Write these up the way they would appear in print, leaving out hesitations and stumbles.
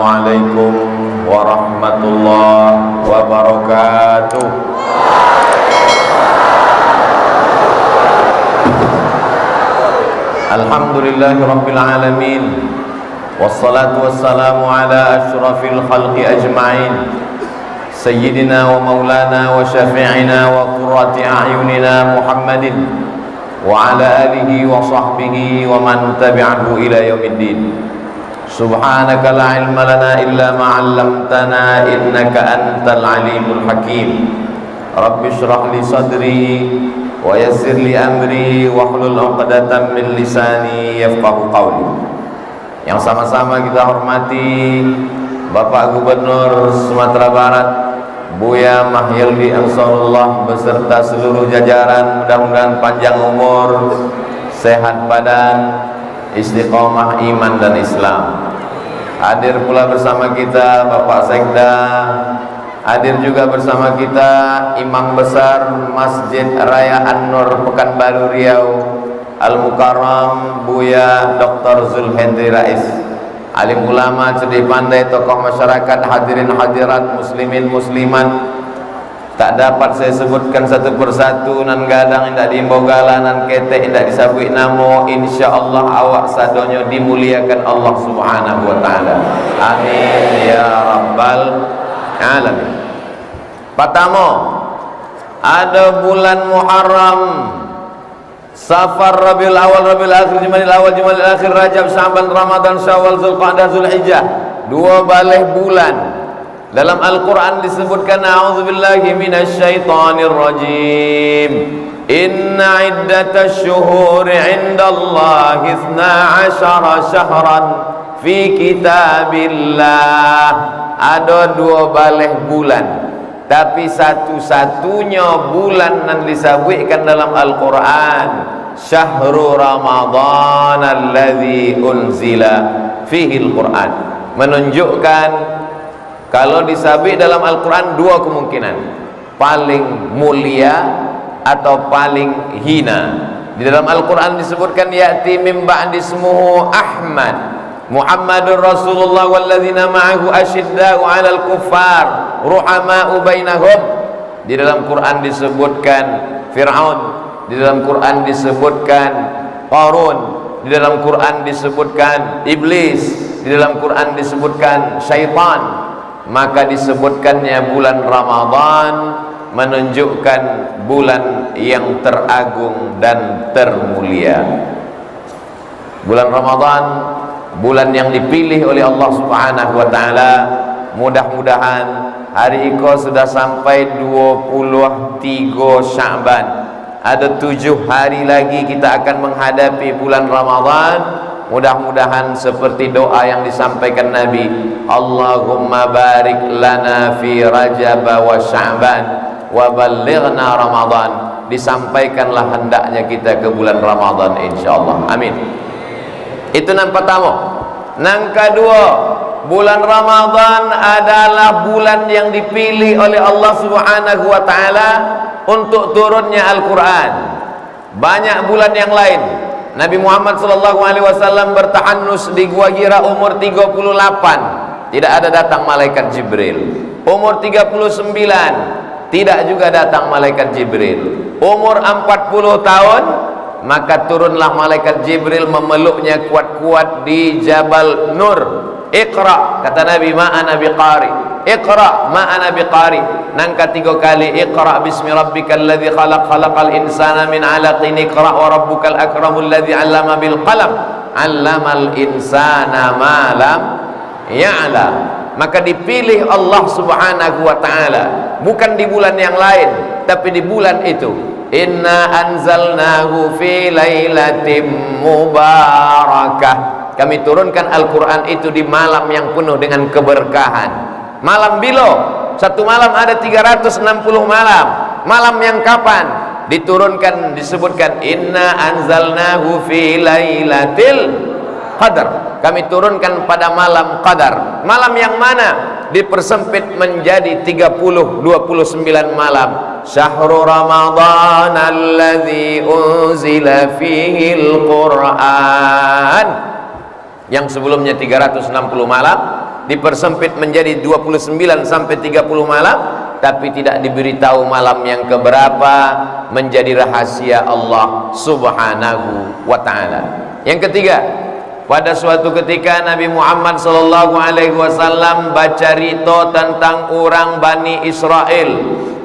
Assalamualaikum warahmatullahi wabarakatuh. Alhamdulillahi rabbil alamin, wassalatu wassalamu ala asyrafil khalqi ajma'in, sayyidina wa maulana wa syafi'ina wa qurrati a'yunina Muhammadin wa ala alihi wa sahbihi wa man tabi'ahu ila yaumiddin. Subhanaka la ilma lana illa ma 'allamtana innaka antal alimul hakim. Rabbi shrah li sadri wa yassir li amri wahlul 'uqdatam min lisani yafqahu qawli. Yang sama-sama kita hormati Bapak Gubernur Sumatera Barat Buya Mahyildi Ansarullah beserta seluruh jajaran, mudah-mudahan panjang umur, sehat badan, istiqomah iman dan Islam. Hadir pula bersama kita Bapak Sekda, hadir juga bersama kita Imam Besar Masjid Raya An-Nur Pekanbaru Riau Al-Mukarram Buya Dr. Zulhendri Rais, alim ulama, cerdik pandai, tokoh masyarakat, hadirin hadirat, muslimin muslimat. Tak dapat saya sebutkan satu persatu, nan gadang indak diimbogala, nan ketek indak disabui namo. Insyaallah awak sadonyo dimuliakan Allah Subhanahu wa taala. Amin ya rabbal alamin. Pertama, ada bulan Muharram, Safar, Rabiul Awal, Rabiul Akhir, Jumadil Awal, Jumadil Akhir, Rajab, Sya'ban, Ramadan, Syawal, Zulqa'dah, Zulhijjah. Dua balih bulan. Dalam Al-Quran disebutkan, a'udzubillahi minasyaitonir rajim. Inna iddatash syuhuri 'indallahi 12 syahran fi kitabillah. Ada dua balih bulan, tapi satu-satunya bulan yang disebutkan dalam Al-Quran Syahrul Ramadan alladzi unzila fihi Al-Quran, menunjukkan kalau disabit dalam Al-Quran dua kemungkinan, paling mulia atau paling hina. Di dalam Al-Quran disebutkan ya'ti min ba'di ismuhu Ahmad Muhammadur Rasulullah walladzina ma'ahu asyidda'u 'alal kuffar ruhama'u bainahum. Di dalam Quran disebutkan Fir'aun, di dalam Quran disebutkan Qarun, di dalam Quran disebutkan iblis, di dalam Quran disebutkan syaitan. Maka disebutkannya bulan Ramadan menunjukkan bulan yang teragung dan termulia. Bulan Ramadan, bulan yang dipilih oleh Allah Subhanahu wa taala. Mudah-mudahan hari ini sudah sampai 23 Sya'ban. Ada 7 hari lagi kita akan menghadapi bulan Ramadan. Mudah-mudahan seperti doa yang disampaikan Nabi, Allahumma barik lana fi Rajab wa Sya'ban wa ballighna Ramadan. Disampaikanlah hendaknya kita ke bulan Ramadan insyaallah. Amin. Itu yang pertama. Yang kedua, bulan Ramadan adalah bulan yang dipilih oleh Allah Subhanahu wa taala untuk turunnya Al-Quran. Banyak bulan yang lain Nabi Muhammad SAW bertahannus di Gua Hira umur 38, tidak ada datang malaikat Jibril. Umur 39 tidak juga datang malaikat Jibril. Umur 40 tahun maka turunlah malaikat Jibril memeluknya kuat-kuat di Jabal Nur. Iqra, kata Nabi, ma ana biqari. Iqra, ma ana biqari. Nang ketiga kali, iqra bismi rabbikal ladzi khalaq, khalaqal insana min 'alaqin. Iqra wa rabbukal akramul ladzi 'allama bil qalam, 'allamal insana ma lam ya'lam. Maka dipilih Allah Subhanahu wa taala bukan di bulan yang lain, tapi di bulan itu. Inna anzalnahu fi lailatin mubarakah. Kami turunkan Al-Quran itu di malam yang penuh dengan keberkahan. Malam bilo, satu malam ada 360 malam. Malam yang kapan diturunkan? Disebutkan inna anzalnahu fi lailatil qadar. Kami turunkan pada malam qadar. Malam yang mana? Dipersempit menjadi 29 malam. Syahrul Ramadan alladzi unzila fihi al-Quran. Yang sebelumnya 360 malam dipersempit menjadi 29 sampai 30 malam, tapi tidak diberitahu malam yang keberapa, menjadi rahasia Allah subhanahu wa ta'ala. Yang ketiga, pada suatu ketika Nabi Muhammad sallallahu alaihi wasallam baca rito tentang orang Bani Israel,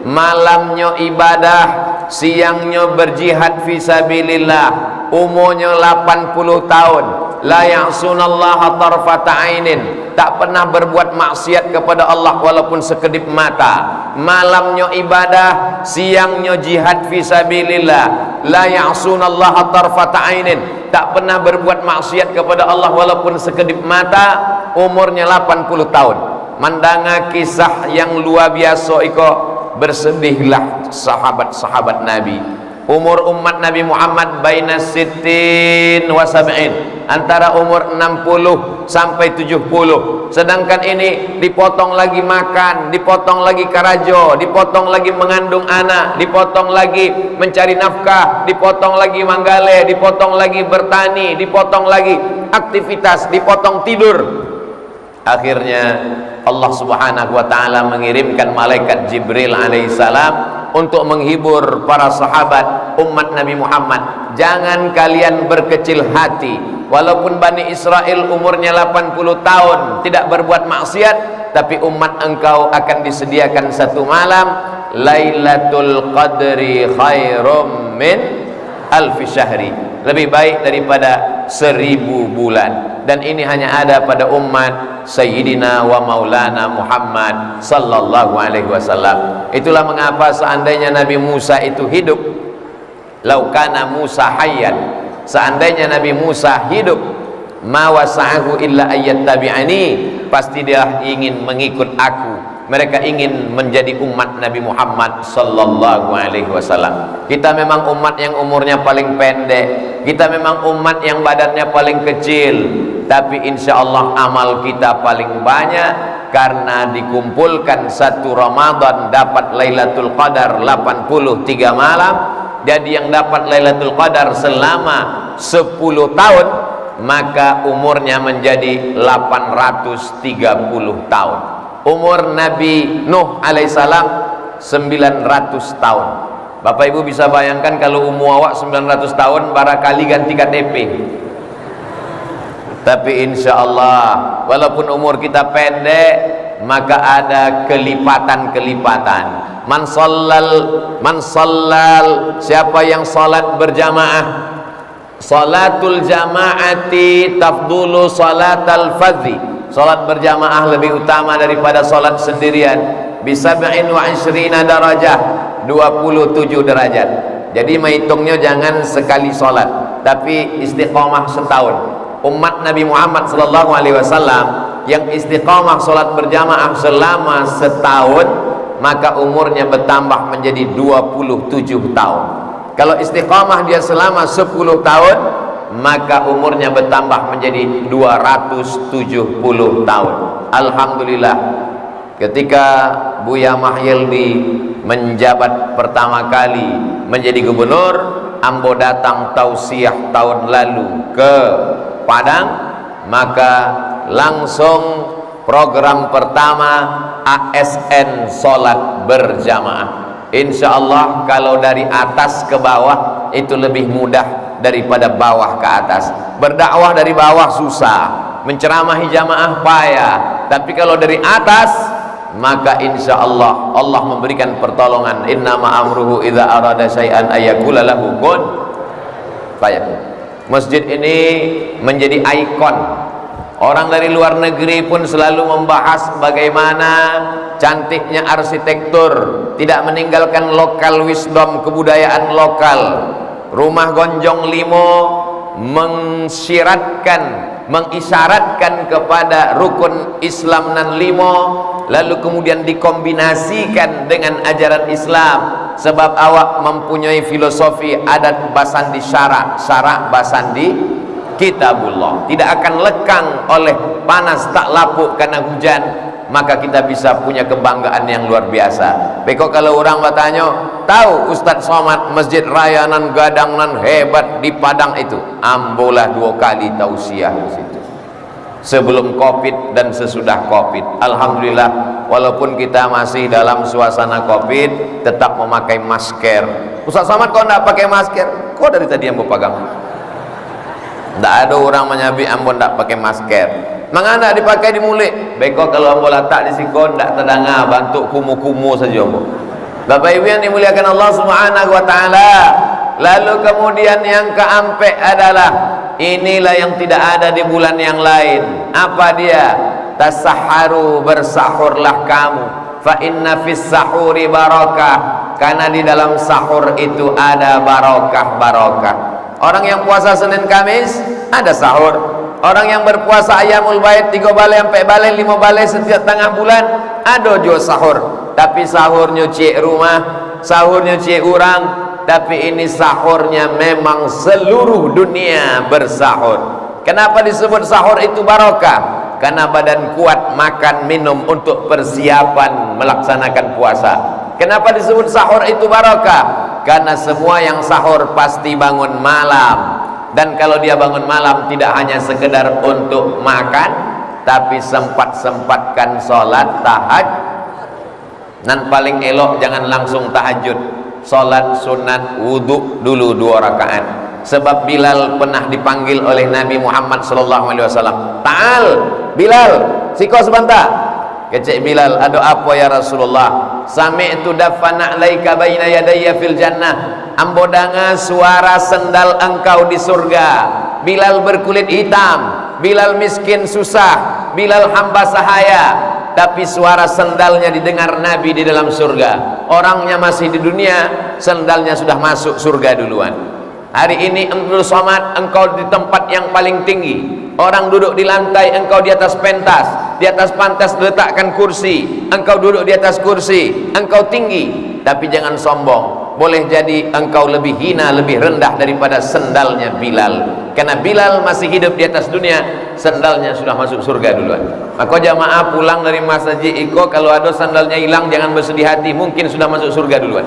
malamnya ibadah, siangnya berjihad fisabilillah, umurnya 80 tahun, la ya'sunallaha tarfata ainin, tak pernah berbuat maksiat kepada Allah walaupun sekedip mata, malamnya ibadah, siangnya jihad fisabilillah, la ya'sunallaha tarfata ainin, tak pernah berbuat maksiat kepada Allah walaupun sekedip mata, umurnya 80 tahun. Mandanga kisah yang luar biasa iko, bersedihlah sahabat-sahabat Nabi. Umur umat Nabi Muhammad baina sittin wa sab'in, antara umur 60 sampai 70. Sedangkan ini dipotong lagi makan, dipotong lagi karajo, dipotong lagi mengandung anak, dipotong lagi mencari nafkah, dipotong lagi manggale, dipotong lagi bertani, dipotong lagi aktivitas, dipotong tidur. Akhirnya Allah subhanahu wa ta'ala mengirimkan malaikat Jibril alaihissalam untuk menghibur para sahabat umat Nabi Muhammad. Jangan kalian berkecil hati, walaupun Bani Israel umurnya 80 tahun tidak berbuat maksiat, tapi umat engkau akan disediakan satu malam, Lailatul Qadri khairum min alfi syahri, lebih baik daripada 1000 bulan. Dan ini hanya ada pada umat Sayyidina wa Maulana Muhammad sallallahu alaihi wasallam. Itulah mengapa seandainya Nabi Musa itu hidup, laukana Musa hayyan, seandainya Nabi Musa hidup, ma wasa'ahu illa ayyattabi'ani, pasti dia ingin mengikut aku. Mereka ingin menjadi umat Nabi Muhammad sallallahu alaihi wasallam. Kita memang umat yang umurnya paling pendek, kita memang umat yang badannya paling kecil, tapi insya Allah amal kita paling banyak, karena dikumpulkan satu Ramadan dapat Lailatul Qadar 83 malam. Jadi yang dapat Lailatul Qadar selama 10 tahun, maka umurnya menjadi 830 tahun. Umur Nabi Nuh alaihissalam 900 tahun. Bapak Ibu bisa bayangkan kalau umur awak 900 tahun, barangkali ganti KTP. Tapi insya Allah walaupun umur kita pendek, maka ada kelipatan-kelipatan. Man sallal, siapa yang salat berjamaah, salatul jamaati tafdulu salatal fadhi, salat berjamaah lebih utama daripada salat sendirian, bisab'in wa 'ishrina darajah, 27 derajat. Jadi menghitungnya jangan sekali salat, tapi istiqamah setahun. Umat Nabi Muhammad sallallahu alaihi wasallam yang istiqamah salat berjamaah selama setahun, maka umurnya bertambah menjadi 27 tahun. Kalau istiqamah dia selama 10 tahun, maka umurnya bertambah menjadi 270 tahun. Alhamdulillah, ketika Buya Mahyildi menjabat pertama kali menjadi gubernur, ambo datang tausiah tahun lalu ke Padang, maka langsung program pertama ASN salat berjamaah. Insya Allah kalau dari atas ke bawah itu lebih mudah daripada bawah ke atas. Berdakwah dari bawah susah, menceramahi jamaah payah, tapi kalau dari atas, maka insya Allah Allah memberikan pertolongan. Innama amruhu idza arada syai'an ayyakula lahu kun fayakun. Masjid ini menjadi ikon. Orang dari luar negeri pun selalu membahas bagaimana cantiknya arsitektur, tidak meninggalkan lokal wisdom, kebudayaan lokal. Rumah Gonjong Limo mengisyaratkan kepada rukun Islam nan limo, lalu kemudian dikombinasikan dengan ajaran Islam. Sebab awak mempunyai filosofi adat basandi syarak, syarak basandi kitabullah, tidak akan lekang oleh panas tak lapuk karena hujan, maka kita bisa punya kebanggaan yang luar biasa. Beko kalau orang bertanya, tahu Ustadz Somad masjid raya nan gadang nan hebat di Padang itu, ambolah 2 kali tausiah di situ. sebelum Covid dan sesudah Covid. Alhamdulillah, walaupun kita masih dalam suasana Covid, tetap memakai masker. Ustaz Somad kau tidak pakai masker? Kau dari tadi yang berpegang. Tidak ada orang menyabi ambon tidak pakai masker. Mengapa dipakai di mulut? Beko kalau ambo letak di sikon tidak terdengar, bantu kumu-kumu saja ambo. Bapak Ibu yang dimuliakan Allah Subhanahu wa taala. Lalu kemudian yang keempat adalah inilah yang tidak ada di bulan yang lain. Apa dia? Tasahharu, bersahurlah kamu. Fa inna fis sahuri barakah. Karena di dalam sahur itu ada barokah. Orang yang puasa Senin Kamis ada sahur. Orang yang berpuasa Ayyamul Bait 3 balai sampai balai 5 balai setiap tengah bulan ada juga sahur. Tapi sahurnya cik rumah, sahurnya cik orang, tapi ini sahurnya memang seluruh dunia bersahur. Kenapa disebut sahur itu barokah? Karena badan kuat makan minum untuk persiapan melaksanakan puasa. Kenapa disebut sahur itu barokah? Karena semua yang sahur pasti bangun malam. Dan kalau dia bangun malam tidak hanya sekedar untuk makan, tapi sempat-sempatkan sholat tahajud. Dan paling elok jangan langsung tahajud, sholat sunat wudhu dulu 2 rakaat. Sebab Bilal pernah dipanggil oleh Nabi Muhammad SAW. Ta'al Bilal, siko sebentar. Kecik Bilal, ada apa ya Rasulullah? Sami'tu dafana alaika baina yadayya fil jannah. Ambo dengar suara sendal engkau di surga. Bilal berkulit hitam, Bilal miskin susah, Bilal hamba sahaya, tapi suara sendalnya didengar Nabi di dalam surga. Orangnya masih di dunia, sendalnya sudah masuk surga duluan. Hari ini Abdul Somad, engkau di tempat yang paling tinggi. Orang duduk di lantai, engkau di atas pentas. Di atas pantas diletakkan kursi, engkau duduk di atas kursi. Engkau tinggi, tapi jangan sombong. Boleh jadi engkau lebih hina, lebih rendah daripada sendalnya Bilal. Karena Bilal masih hidup di atas dunia, sendalnya sudah masuk surga duluan. Maka jamaah pulang dari masjid Iko, kalau ada sandalnya hilang jangan bersedih hati, mungkin sudah masuk surga duluan.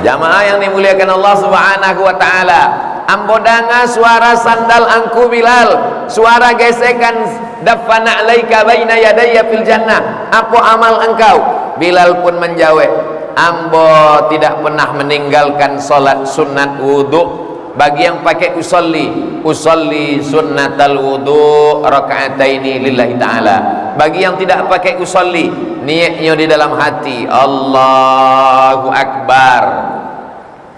Jamaah yang dimuliakan Allah Subhanahu wa taala, ambo dengar suara sandal angku Bilal, suara gesekan dafana alaika baina yadayya fil jannah. Apa amal engkau? Bilal pun menjawab, ambo tidak pernah meninggalkan solat sunat wudhu. Bagi yang pakai usolli sunnatal wudhu raka'ataini lillahi ta'ala. Bagi yang tidak pakai usolli, niatnya di dalam hati, Allahu Akbar.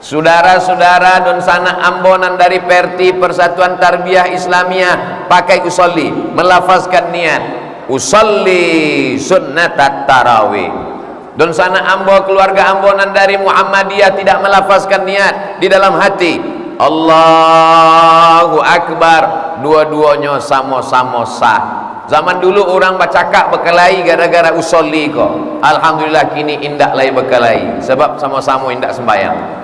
Saudara-saudara dan sanak ambonan dari Perti Persatuan Tarbiyah Islamiyah pakai usolli, melafazkan niat usolli sunnatat tarawih. Dan sanak ambo keluarga ambonan dari Muhammadiyah tidak melafazkan niat di dalam hati, Allahu Akbar. Dua-duanya sama-sama sah. Zaman dulu orang bercakap berkelahi gara-gara usolli kok. Alhamdulillah kini indak lagi berkelahi sebab sama-sama indak sembahyang.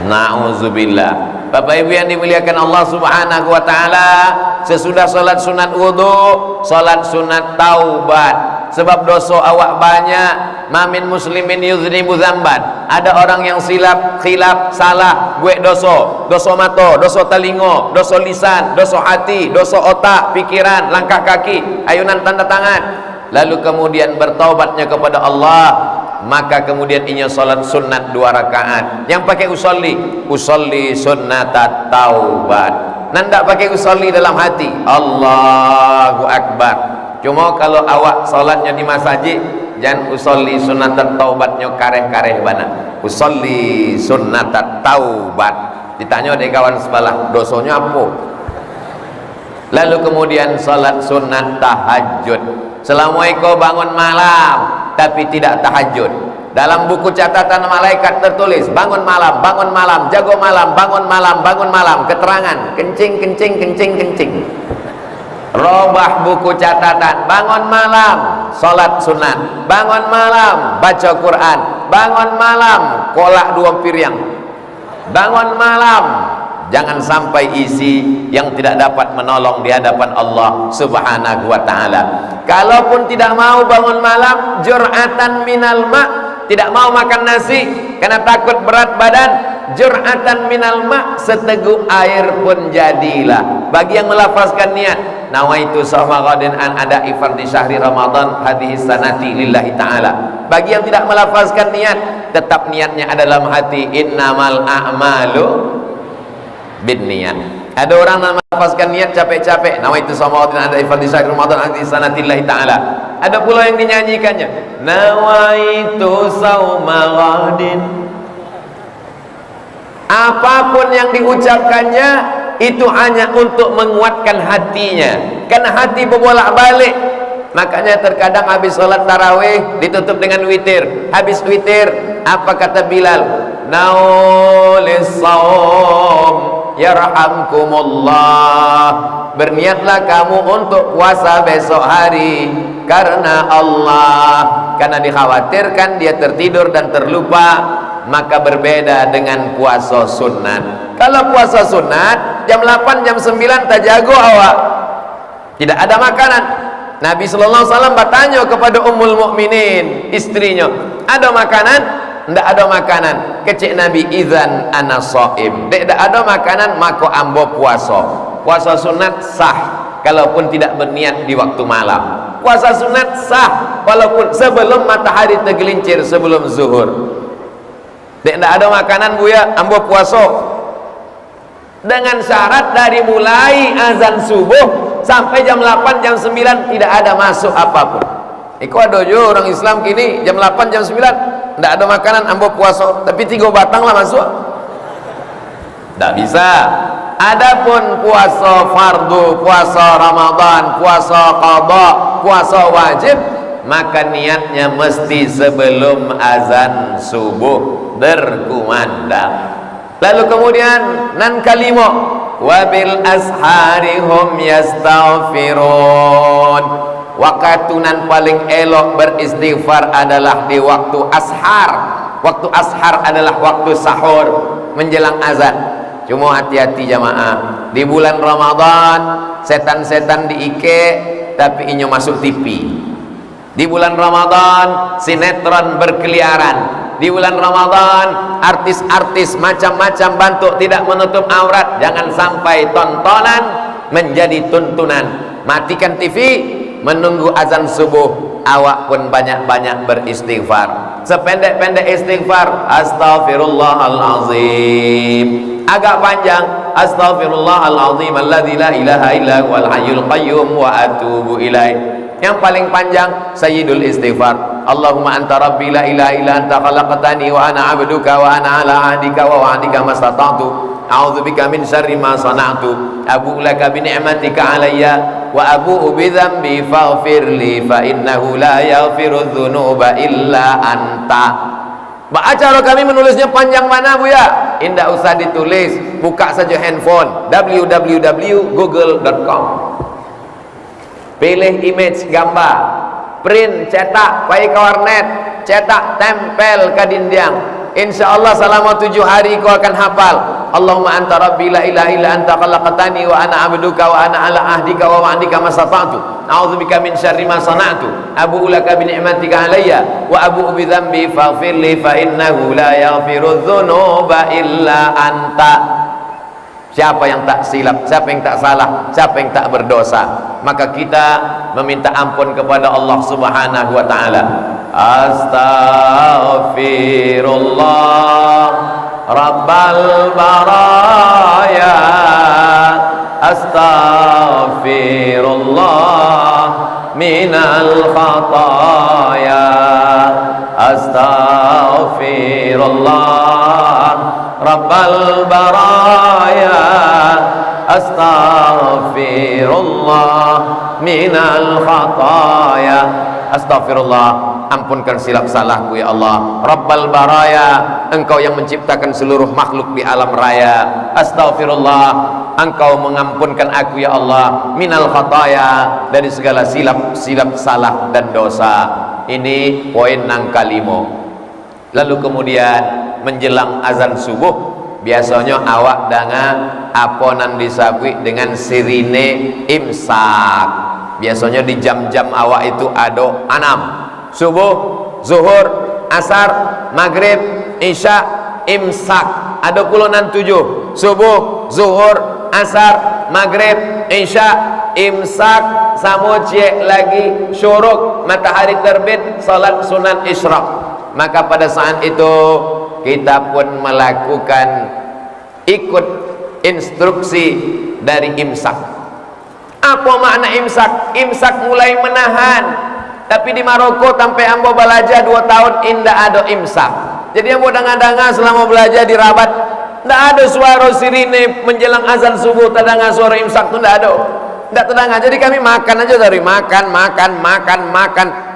Na'udzubillah. Bapak Ibu yang dimuliakan Allah Subhanahu wa taala, sesudah salat sunat wudu, salat sunat taubat. Sebab dosa awak banyak, mamin muslimin yuznibu dzamban. Ada orang yang khilaf, salah, buat dosa mata, dosa telinga, dosa lisan, dosa hati, dosa otak, pikiran, langkah kaki, ayunan tanda tangan. Lalu kemudian bertaubatnya kepada Allah, maka kemudian inya salat sunat 2 rakaat. Yang pakai usolli sunnatat taubat. Nanda pakai usolli dalam hati, Allahu Akbar. Cuma kalau awak salatnya di masjid, jangan usolli sunnatat taubatnya kareh-kareh bana. Usolli sunnatat taubat. Ditanya oleh kawan sebelah, dosanya apa? Lalu kemudian salat sunat tahajud. Selama kau bangun malam tapi tidak tahajud, dalam buku catatan malaikat tertulis bangun malam, jago malam, bangun malam, keterangan kencing. Robah buku catatan, bangun malam salat sunat, bangun malam baca Quran, bangun malam kolak 2 piring, bangun malam. Jangan sampai isi yang tidak dapat menolong di hadapan Allah Subhanahu wa taala. Kalaupun tidak mau bangun malam, jur'atan minal ma', tidak mau makan nasi karena takut berat badan, jur'atan minal ma', seteguk air pun jadilah. Bagi yang melafazkan niat, nawaitu shauma ghadin an ada'i fardhi syahri Ramadan hadhihi sanati lillahi ta'ala. Bagi yang tidak melafazkan niat, tetap niatnya ada dalam hati, innamal a'malu binniyat. Ada orang yang melafazkan niat capek-capek, nawaitu shauma ghadin an ada'i fardhi syahri Ramadan hadhihi sanati lillahi ta'ala. Ada pula yang dinyanyikannya, nawaitu shauma ghadin. Apapun yang diucapkannya itu hanya untuk menguatkan hatinya, karena hati berbolak-balik. Makanya terkadang habis sholat tarawih ditutup dengan witir. Habis witir, apa kata Bilal? Naulis saum yarhamkumullah. Berniatlah kamu untuk puasa besok hari karena Allah, karena dikhawatirkan dia tertidur dan terlupa. Maka berbeda dengan puasa sunat. Kalau puasa sunat jam 8 jam 9 tak jago awak, tidak ada makanan. Nabi sallallahu alaihi wasallam bertanya kepada Ummul Mukminin, istrinya, ada makanan? Tidak ada makanan. Kecik Nabi, idzan ana shaim. Tidak ada makanan, maka ambo puasa. Puasa sunat sah kalaupun tidak berniat di waktu malam. Puasa sunat sah walaupun sebelum matahari tergelincir, sebelum zuhur. Tidak ada makanan buya, ambo puasa. Dengan syarat dari mulai azan subuh sampai jam 8 jam 9 tidak ada masuk apapun. Iko ada jo orang Islam kini jam 8 jam 9 tidak ada makanan, ambo puasa, tapi 3 batang lah masuk. Tidak bisa. Adapun puasa fardu, puasa Ramadan, puasa qada, puasa wajib, maka niatnya mesti sebelum azan subuh berkumandang. Lalu kemudian nan kalimo, wabil ashari hum yastaghfirun. Wakatunan paling elok beristighfar adalah di waktu ashar. Waktu ashar adalah waktu sahur menjelang azan. Cuma hati-hati jamaah, di bulan Ramadan setan-setan diike tapi inyo masuk TV. Di bulan Ramadan sinetron berkeliaran. Di bulan Ramadan artis-artis macam-macam bentuk tidak menutup aurat. Jangan sampai tontonan menjadi tuntunan. Matikan TV, menunggu azan subuh, awak pun banyak-banyak beristighfar. Sependek-pendek istighfar, astaghfirullahalazim. Agak panjang, astaghfirullahalazim alladzi la ilaha illa huwal hayyul qayyum wa atubu ilaih. Yang paling panjang sayyidul istighfar, Allahumma anta rabbi la ilaha illa anta khalaqtani wa ana 'abduka wa ana 'ala 'ahdika wa wa'dika mastata'tu a'udzubika min syarri ma sana'tu abu'u laka bi ni'matika 'alayya wa abu'u bi dzambi faghfir li fa innahu la yaghfiru dzunuba illa anta. Acara kami menulisnya panjang mana buya? Indah usah ditulis, buka saja handphone www.google.com. Pilih image gambar, print, cetak, pai ke warnet, cetak, tempel ke dinding. Insya Allah selama 7 hari kau akan hafal. Allahumma anta rabbi la ilaha illa anta khalaqtani wa ana 'abduka wa ana 'ala ahdika wa wa'dika mastata'tu a'udzubika min syarri ma sana'tu abu'u laka bi ni'matika 'alayya wa abu'u bi dzambi faghfir li fa innahu la yaghfiru dzunuba illa anta. Siapa yang tak silap, siapa yang tak salah, siapa yang tak berdosa, maka kita meminta ampun kepada Allah Subhanahu wa taala. Astaghfirullah Rabbal baraya, astaghfirullah minal khataya, astaghfirullah Rabbal baraya, astaghfirullah minal khataya. Astaghfirullah, ampunkan silap salahku ya Allah. Rabbal baraya, engkau yang menciptakan seluruh makhluk di alam raya. Astaghfirullah, engkau mengampunkan aku ya Allah. Minal khataya, dari segala silap salah dan dosa. Ini poin nang kalimo. Lalu kemudian menjelang azan subuh, biasanya awak dengan apa nan disabui dengan sirine imsak. Biasanya di jam-jam awak itu ada 6, subuh, zuhur, asar, maghrib, isya, imsak. Ada pulunan 7, subuh, zuhur, asar, maghrib, isya. Imsak samo cek lagi syuruk, matahari terbit, salat sunat isyraq. Maka pada saat itu kita pun melakukan ikut instruksi dari imsak. Apa makna imsak? Imsak mulai menahan. Tapi di Maroko sampai ambo belajar 2 tahun indah ada imsak. Jadi ambo danga-danga selama belajar di Rabat, tidak ada suara sirine menjelang azan subuh, tadanga suara imsak itu tidak ada. Tidak terdanga. Jadi kami makan aja dari makan.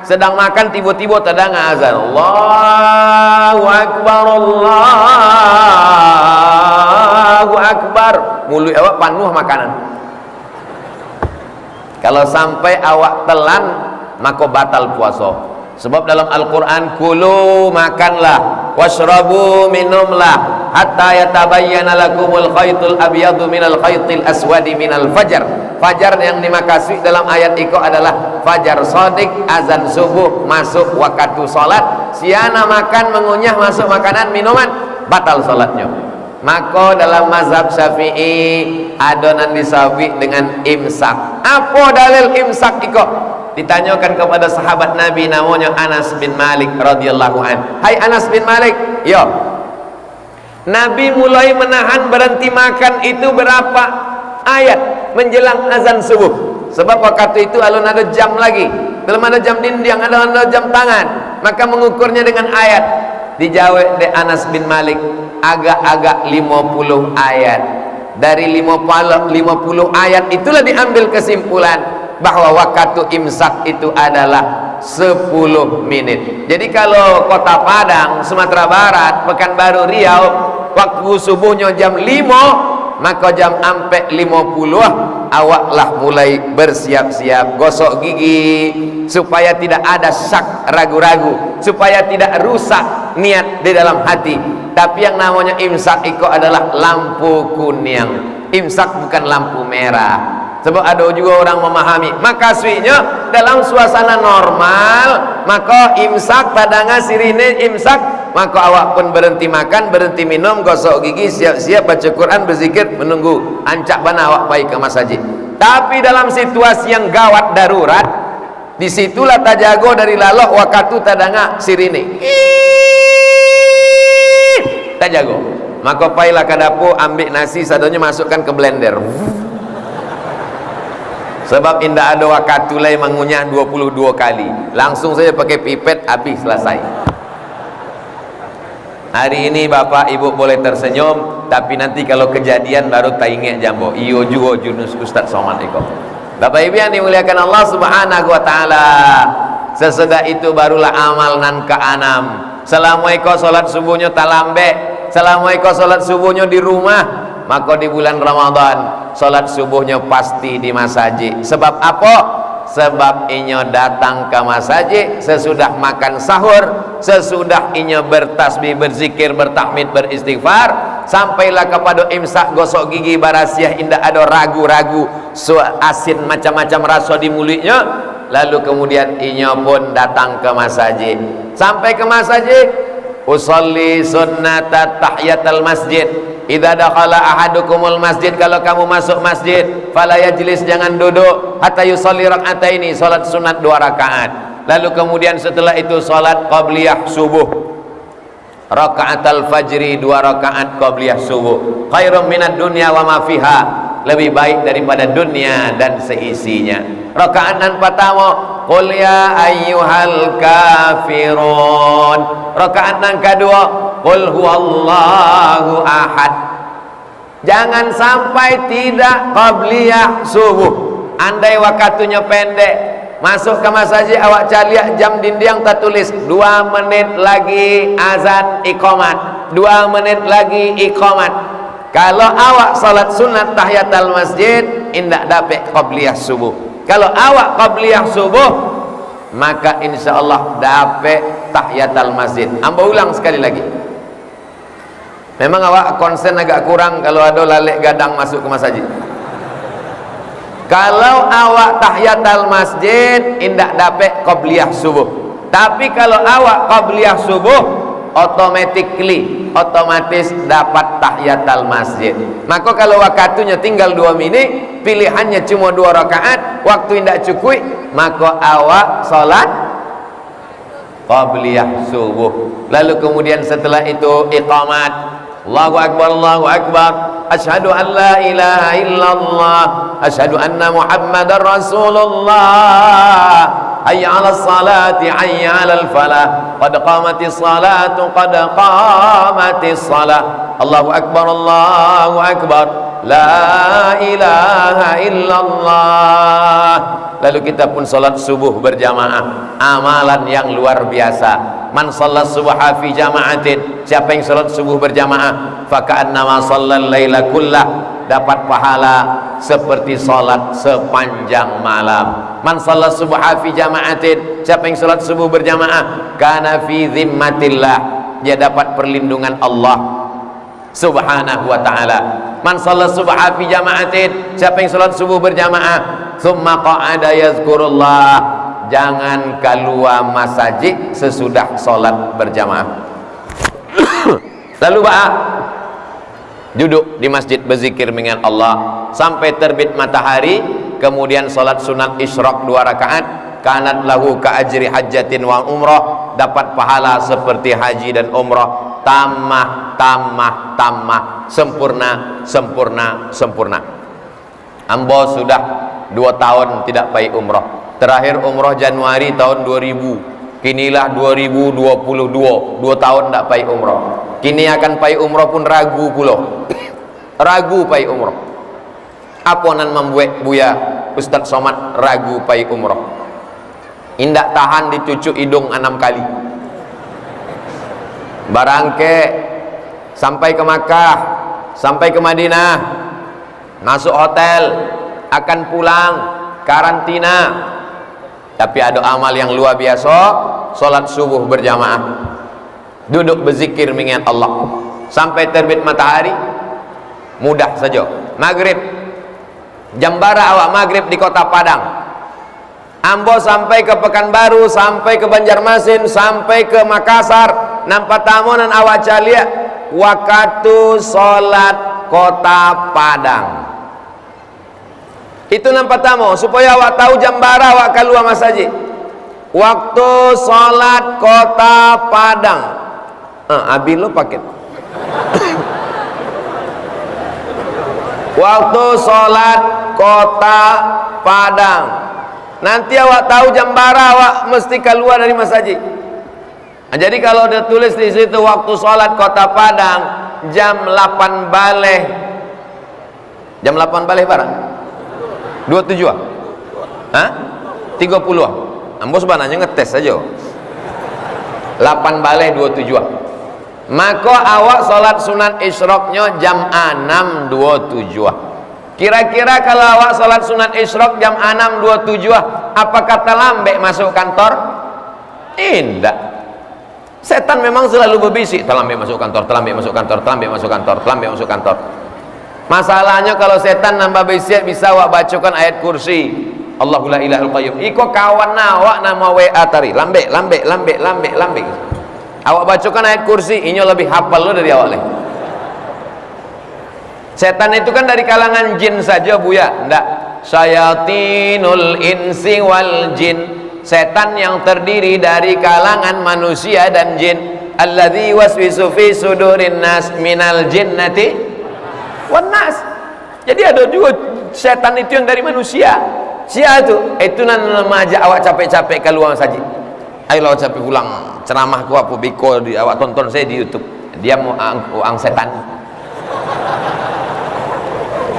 Sedang makan tiba-tiba terdanga azan. Allahu Akbar, Allahu Akbar. Mulut awak penuh makanan. Kalau sampai awak telan, maka batal puasa. Sebab dalam Al-Quran, kulu makanlah, washrabu minumlah, hatta yatabayyana lakumul khaytul abyadu minal khaytil aswadi minal fajar. Fajar yang dimaksud dalam ayat itu adalah fajar sodik, azan subuh, masuk waktu salat. Siana makan, mengunyah, masuk makanan, minuman, batal salatnya. Maka dalam mazhab Syafi'i adonan disawi dengan imsak. Apa dalil imsak itu? Ditanyakan kepada sahabat Nabi namanya Anas bin Malik radhiyallahu an. Hai Anas bin Malik, yo. Nabi mulai menahan berhenti makan itu berapa ayat menjelang azan subuh? Sebab waktu itu alun ada jam lagi, belum ada jam dinding, ada jam tangan. Maka mengukurnya dengan ayat. Dijawab de Anas bin Malik, agak-agak 50 ayat. Dari 50 ayat itulah diambil kesimpulan bahwa waktu imsak itu adalah 10 menit. Jadi kalau Kota Padang, Sumatera Barat, Pekanbaru, Riau, waktu subuhnya jam 5, maka jam sampai 50 awaklah mulai bersiap-siap gosok gigi supaya tidak ada syak ragu-ragu, supaya tidak rusak niat di dalam hati. Tapi yang namanya imsak itu adalah lampu kuning. Imsak bukan lampu merah. Sebab ada juga orang memahami makasihnya dalam suasana normal, maka imsak padanga sirine imsak, maka awak pun berhenti makan, berhenti minum, gosok gigi, siap-siap baca Quran, berzikir, menunggu ancak bana awak pergi ke masjid. Tapi dalam situasi yang gawat darurat, disitulah tajago dari lalok waktu tadanga sirine tajago, maka pailah ke dapur, ambil nasi sadonya, masukkan ke blender. Sebab indah ada waktu lain mengunyah 22 kali. Langsung saja pakai pipet, habis, selesai. Hari ini Bapak Ibu boleh tersenyum, tapi nanti kalau kejadian baru tak ingat jambo. Iyo juga Junus Ustaz Somad Eko. Bapak Ibu yang dimuliakan Allah Subhanahu wa taala, sesudah itu barulah amal nan ke-6. Selama iko salat subuhnya tak lambe, selama iko salat subuhnya di rumah, maka di bulan Ramadan salat subuhnya pasti di masjid. Sebab apa? Sebab inyo datang ke masjid sesudah makan sahur, sesudah inyo bertasbih, berzikir, bertahmid, beristighfar, sampailah kepada imsak, gosok gigi, barasiah, indah ada ragu-ragu, asin macam-macam rasa di mulutnya. Lalu kemudian inyo pun datang ke masjid. Sampai ke masjid, usolli sunnata tahiyatul masjid. Idza dakhala ahadukumul masjid, kalau kamu masuk masjid, fala yajlis, jangan duduk, hatta yusolli rak'ataini, salat sunat 2 rakaat. Lalu kemudian setelah itu salat qabliyah subuh, raka'atul fajri, 2 rakaat qabliyah subuh. Khairum minad dunya wa ma fiha, lebih baik daripada dunia dan seisinya. Rakaat yang pertama, qul ya ayyuhal kafirun. Rakaat yang kedua, qul huwallahu ahad. Jangan sampai tidak qabliyah subuh. Andai waktunya pendek, masuk ke masjid awak caliak jam dinding tertulis 2 menit lagi azan iqamat, 2 menit lagi iqamat. Kalau awak salat sunat tahiyatul masjid, indak dapat qabliyah subuh. Kalau awak qabliyah subuh, maka insyaallah dapat tahiyatul masjid. Amba ulang sekali lagi. Memang awak konsen agak kurang kalau ada lalek gadang masuk ke masjid. Kalau awak tahiyatul masjid, indak dapat qabliyah subuh. Tapi kalau awak qabliyah subuh, otomatis dapat tahiyatul masjid. Maka kalau waktunya tinggal 2 menit, pilihannya cuma 2 rakaat, waktu tidak cukup, maka awak salat qabliyah subuh. Lalu kemudian setelah itu iqamat, Allahu akbar, Allahu akbar, asyhadu an la ilaha illallah, asyhadu anna muhammadar rasulullah, hayya 'alas salati, hayya 'alal falah, qad qamatis salatu, qad qamatis salah, Allahu akbar, Allahu akbar, la ilaha illallah. Lalu kita pun salat subuh berjamaah, amalan yang luar biasa. Man sallat subha fi jama'atin, siapa yang salat subuh berjamaah, faka'annama shallal laila kullah, dapat pahala seperti salat sepanjang malam. Man sallat subha fi jama'atin, siapa yang salat subuh berjamaah, kana fi zimmatillah, dia dapat perlindungan Allah subhanahu wa ta'ala. Man salat subha fi jama'atin, siapa yang salat subuh berjamaah, summa qa'ada yazkurullah, jangan keluar masjid sesudah salat berjamaah. Lalu duduk di masjid berzikir mengingat Allah sampai terbit matahari, kemudian salat sunat isyraq 2 rakaat, kanat lahu ka ajri hajjatin wa umrah, dapat pahala seperti haji dan umrah, tamah, sempurna. Ambo sudah 2 tahun tidak pergi umrah. Terakhir umrah Januari tahun 2000. Kinilah 2022, 2 tahun tidak pergi umrah. Kini akan pergi umrah pun ragu pula. Ragu pergi umrah. Apa nan membuat Buya Ustaz Somad ragu pergi umrah? Indak tahan dicucuk hidung 6 kali. Barangke sampai ke Makkah, sampai ke Madinah, masuk hotel, akan pulang, karantina, tapi ada amal yang luar biasa, salat subuh berjamaah, duduk berzikir mengingat Allah sampai terbit matahari, mudah saja. Maghrib, jambara awak maghrib di kota Padang, ambo sampai ke Pekanbaru, sampai ke Banjarmasin, sampai ke Makassar, nampak tamunan awak calia waktu salat kota Padang. Itu nampak tamu supaya awak tahu jambara awak keluar masjid. Waktu salat kota Padang. Abi lo paket. Waktu salat kota Padang. Nanti awak tahu jambara awak mesti keluar dari masjid. Jadi kalau ada tulis di situ waktu salat kota Padang jam 8 baleh. Jam 8 baleh barang. 27 ah? Hah? 30 ah? Ambo sebenarnya ngetes saja. 8 baleh 27 ah. Maka awak salat sunat isyraqnya jam 6.27 ah. Kira-kira kalau awak salat sunat isyraq jam 6.27 ah, apa kata lambe masuk kantor? Tidak. Setan memang selalu berbisik, terlambat masuk kantor, terlambat masuk kantor, terlambat masuk kantor, terlambat masuk kantor. Masalahnya kalau setan nambah bisik, bisa awak bacakan ayat kursi, Allahu la ilahul qayyum. Iko kawan awak nama WA tari, lambe. Awak bacakan ayat kursi, ini lebih hafal lo dari awak. Setan itu kan dari kalangan jin saja Buya, ndak. Syayatinul insi wal jin. Setan yang terdiri dari kalangan manusia dan jin. Alladzi waswisu fi sudurin nas minal jinnati wan nas. Jadi ada juga setan itu yang dari manusia. Sia itu nama aja awak capek-capek keluar saja. Ayo awak capek pulang ceramah ku apa biko di awak tonton saya di YouTube. Dia mau ang setan.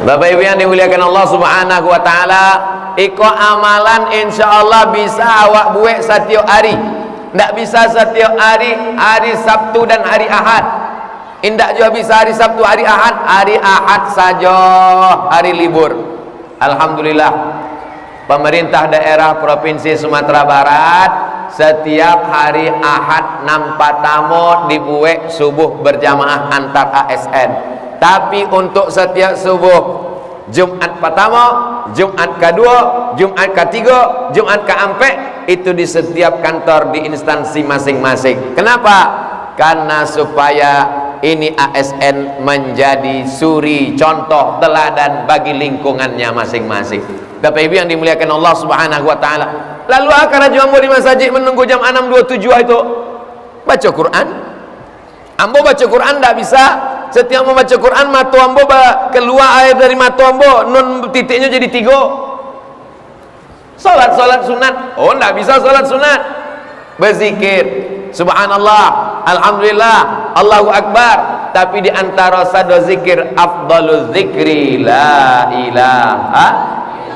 Bapak Ibu yang dimuliakan Allah Subhanahu wa taala, iko amalan insyaallah bisa awak buat setiap hari. Ndak bisa setiap hari, hari Sabtu dan hari Ahad. Indak juga bisa hari Sabtu, hari Ahad saja hari libur. Alhamdulillah, pemerintah daerah Provinsi Sumatera Barat setiap hari Ahad nampak tamu dibuat subuh berjamaah antar ASN. Tapi untuk setiap subuh Jumat pertama, Jumat kedua, Jumat ketiga, Jumat keempat itu di setiap kantor di instansi masing-masing. Kenapa? karena supaya ini ASN menjadi suri contoh teladan bagi lingkungannya masing-masing. Bapak Ibu yang dimuliakan Allah Subhanahu wa taala. Lalu akar ambo di masjid menunggu jam 6.27 itu baca Quran. Ambo baca Quran tidak bisa. Setiap membaca Quran mata ambo keluar air dari mata ambo, nun titiknya jadi 3. Salat sunat. Oh, tidak bisa salat sunat. Berzikir subhanallah, alhamdulillah, Allahu akbar. Tapi di antara sado zikir afdalul zikri la ilaha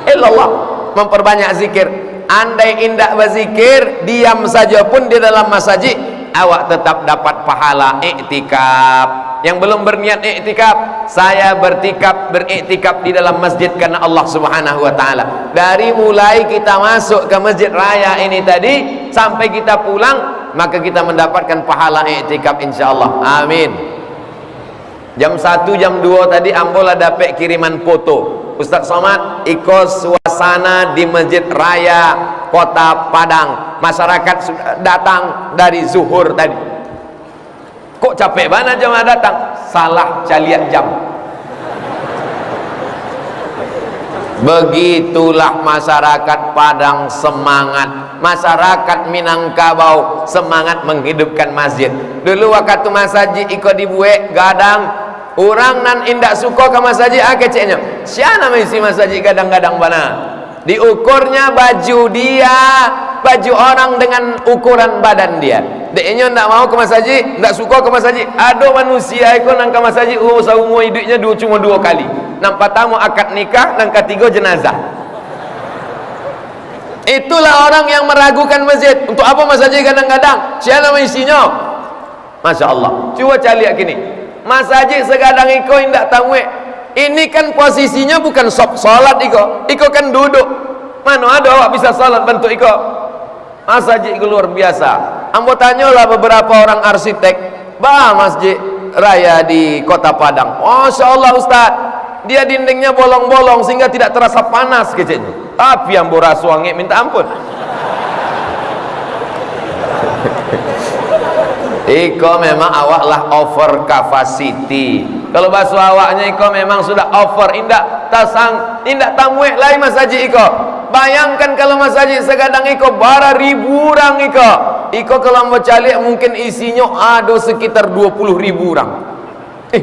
illallah. Memperbanyak zikir. Andai indah berzikir, diam saja pun di dalam masjid, awak tetap dapat pahala iktikaf. Yang belum berniat iktikaf, saya beriktikaf di dalam masjid karena Allah Subhanahu wa taala. Dari mulai kita masuk ke masjid raya ini tadi sampai kita pulang, maka kita mendapatkan pahala iktikaf insyaallah. Amin. Jam 1 jam 2 tadi ambo lah dapat kiriman foto. Ustaz Somad ikut suasana di masjid raya Kota Padang. Masyarakat sudah datang dari zuhur tadi. Kok capek banget jemaah datang? Salah calian jam. Begitulah masyarakat Padang semangat. Masyarakat Minangkabau semangat menghidupkan masjid. Dulu waktu masjid ikut dibuat gadang, orang nan indak suka ke masjid keceknya. Siapa nama isi masjid gadang-gadang mana? Diukurnya baju dia, baju orang dengan ukuran badan dia. Deknya ndak mau ke masjid, ndak suka ke masjid. Ada manusia ikut nang ke masjid seumur hidupnya cuma 2 kali. Nang pertama akad nikah, nang ketiga jenazah. Itulah orang yang meragukan masjid. Untuk apa masjid kadang-kadang? Siapa nama isinya? Masya Allah. Coba cari gini. Masjid segadang iko indak tamwe. Ini kan posisinya bukan solat iko. Iko kan duduk. Mana ada awak bisa salat bentuk iko? Masjid itu luar biasa. Ambo tanyalah beberapa orang arsitek, masjid raya di Kota Padang. Masya Allah Ustaz, dia dindingnya bolong-bolong sehingga tidak terasa panas kecilnya. Tapi ambo rasuangnya minta ampun. Iko memang awak lah over capacity. Kalau bahasa awaknya iko memang sudah over, indak tamuek lai masjid iko. Bayangkan kalau masjid segadang iko bara 1000 orang iko. Iko kalau mau cari mungkin isinya ada sekitar 20.000 orang.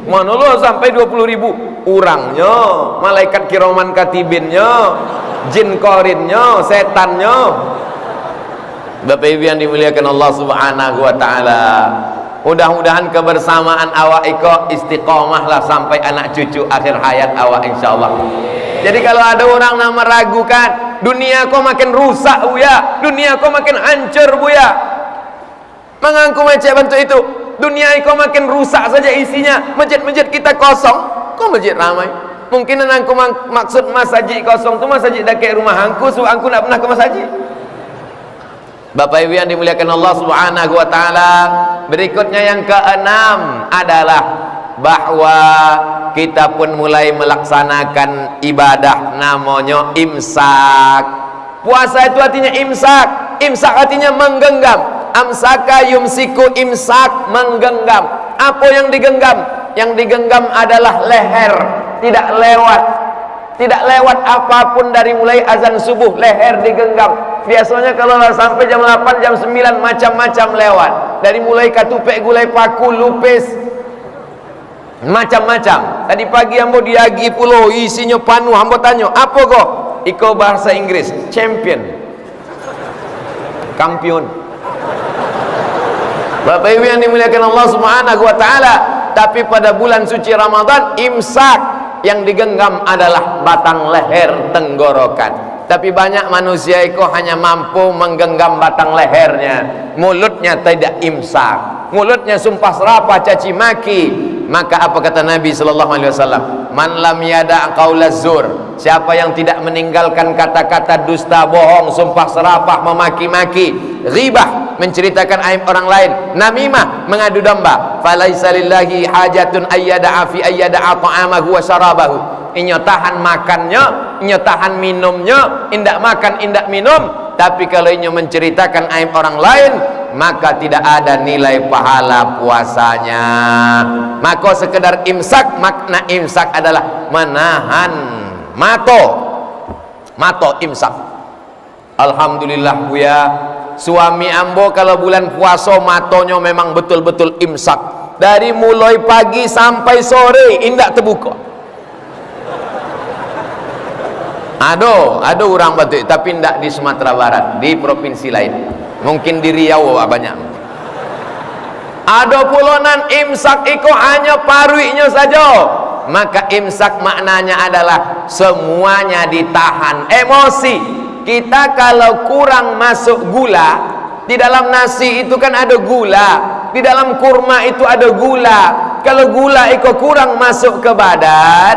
Mana lo sampai 20.000 orangnya, malaikat kiraman katibinnya, jin korinnya, setannya. Bapak Ibu yang dimuliakan Allah Subhanahu wa taala. Mudah-mudahan kebersamaan awak iko istiqomah lah sampai anak cucu akhir hayat awak insyaallah. Jadi kalau ada orang yang meragukan, dunia kau makin rusak buya, dunia kau makin hancur buya. Mengaku macam bentuk itu, dunia kau makin rusak saja isinya. Masjid-masjid kita kosong, kok masjid ramai? Mungkin aku maksud masjid kosong tu masjid dekat rumah angku, so angku nak pernah ke masjid. Bapak Ibu yang dimuliakan Allah Subhanahu wa taala, berikutnya yang keenam adalah bahwa kita pun mulai melaksanakan ibadah namanya imsak. Puasa itu artinya imsak. Imsak artinya menggenggam. Amsaka yumsiku, imsak menggenggam. Apa yang digenggam? Yang digenggam adalah leher, tidak lewat. Tidak lewat apapun dari mulai azan subuh, leher digenggam. Biasanya kalau sampai jam 8, jam 9 macam-macam lewat. Dari mulai katupek, gulai paku, lupis, macam-macam. Tadi pagi ambo diagi pulau isinya penuh. Ambo tanya, apa kok? Iko bahasa Inggris, champion, kampion. Bapak Ibu yang dimuliakan Allah Subhanahu wa taala, tapi pada bulan suci Ramadan imsak yang digenggam adalah batang leher tenggorokan. Tapi banyak manusia itu hanya mampu menggenggam batang lehernya, mulutnya tidak imsak, mulutnya sumpah serapah, caci maki. Maka apa kata Nabi sallallahu alaihi wasallam? Man lam yada' qaulaz zur, siapa yang tidak meninggalkan kata-kata dusta, bohong, sumpah serapah, memaki-maki, ghibah, menceritakan aib orang lain, namimah, mengadu domba, falaisa lillahi hajatun ayyada'a fi ayyada'a ta'amahu wa syarabahu. Inyo tahan makannya, inyo tahan minumnya, indak makan, indak minum. Tapi kalau inyo menceritakan aib orang lain, maka tidak ada nilai pahala puasanya. Maka sekedar imsak, makna imsak adalah menahan mato imsak. Alhamdulillah Buya, suami ambo kalau bulan puasa matonya memang betul-betul imsak, dari mulai pagi sampai sore indak terbuka. Ada orang batuk, tapi tidak di Sumatera Barat, di provinsi lain, mungkin di Riau banyak. Ada pulonan imsak iko hanya paruinya saja, maka imsak maknanya adalah semuanya ditahan. Emosi kita kalau kurang masuk gula, di dalam nasi itu kan ada gula, di dalam kurma itu ada gula. Kalau gula iko kurang masuk ke badan,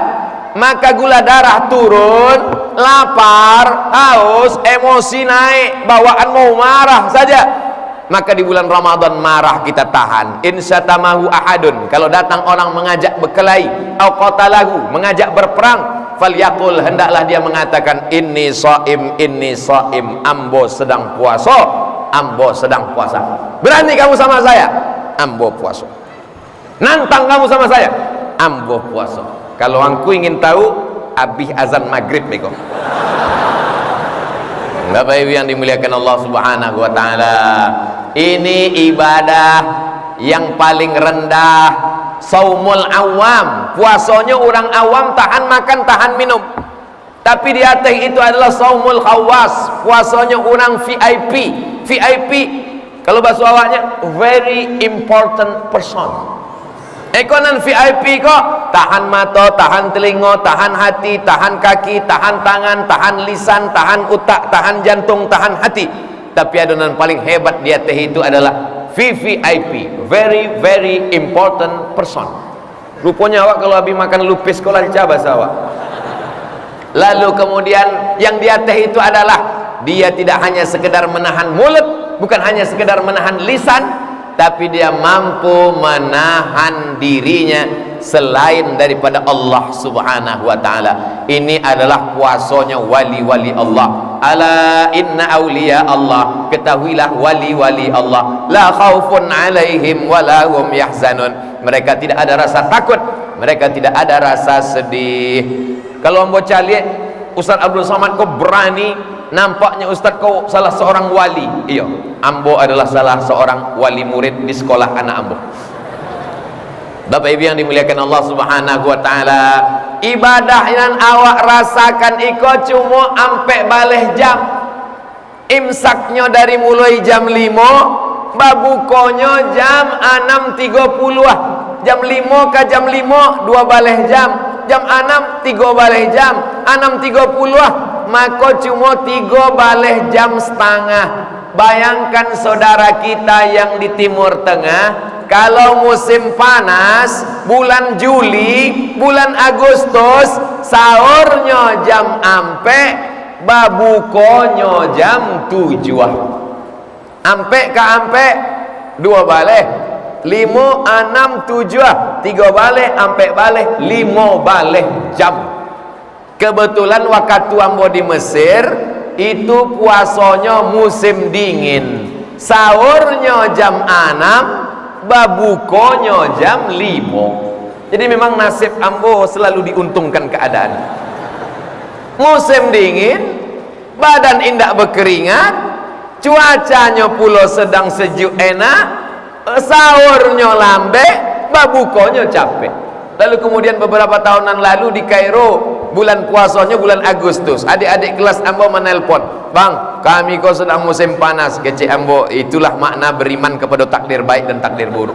maka gula darah turun, lapar, haus, emosi naik, bawaan mau marah saja. Maka di bulan Ramadan marah kita tahan. Insyatamahu ahadun, kalau datang orang mengajak berkelahi, au qatalahu, mengajak berperang, falyaqul, hendaklah dia mengatakan inni shaim, ambo sedang puasa, ambo sedang puasa. Berani kamu sama saya? Ambo puasa. Nantang kamu sama saya? Ambo puasa. Kalau aku ingin tahu, habis azan maghrib beko. Bapak Ibu yang dimuliakan Allah Subhanahu wa taala, ini ibadah yang paling rendah. Saumul awam, puasanya orang awam, tahan makan, tahan minum. Tapi di atas itu adalah saumul khawas, puasanya orang VIP. VIP kalau bahasa awaknya very important person. Ekonan VIP kok tahan mata, tahan telinga, tahan hati, tahan kaki, tahan tangan, tahan lisan, tahan otak, tahan jantung, tahan hati. Tapi adonan paling hebat di atas itu adalah VVIP, very very important person. Rupanya awak kalau habis makan lupis sekolah dicabar awak. Lalu kemudian yang di atas itu adalah dia tidak hanya sekedar menahan mulut, bukan hanya sekedar menahan lisan, tapi dia mampu menahan dirinya selain daripada Allah Subhanahu wa taala. Ini adalah puasanya wali-wali Allah. Ala inna awliya Allah, ketahuilah wali-wali Allah, la khaufun alaihim wa la hum yahzanun. Mereka tidak ada rasa takut, mereka tidak ada rasa sedih. Kalau ambo caliak Ustaz Abdul Somad kau berani, nampaknya Ustaz kau salah seorang wali. Iya, ambo adalah salah seorang wali murid di sekolah anak ambo. Bapak Ibu yang dimuliakan Allah Subhanahu wa taala, ibadah yang awak rasakan iko cuma ampe baleh jam. Imsaknya dari mulai jam 5, babukonyo jam 6.30. Jam 5 ke jam 5 2 baleh jam. Jam 6 3 baleh jam. 6.30 maka cuma 3 baleh jam setengah. Bayangkan saudara kita yang di Timur Tengah, kalau musim panas, bulan Juli, bulan Agustus, sahurnya jam ampe, babukonyo jam 7. Ampe ke ampe 2 baleh, 5, 6, 7, 3 baleh, ampe baleh, 5 baleh jam. Kebetulan waktu ambo di Mesir itu puasanya musim dingin, sahurnya jam 6, babukonyo jam 5. Jadi memang nasib ambo selalu diuntungkan keadaan. Musim dingin, badan indak berkeringat, cuacanya pula sedang sejuk enak, sahurnya lambe, babukonyo capek. Lalu kemudian beberapa tahunan lalu di Kairo, bulan puasanya bulan Agustus, adik-adik kelas ambo menelpon, bang, kami kok sedang musim panas. Kecik ambo, itulah makna beriman kepada takdir baik dan takdir buruk.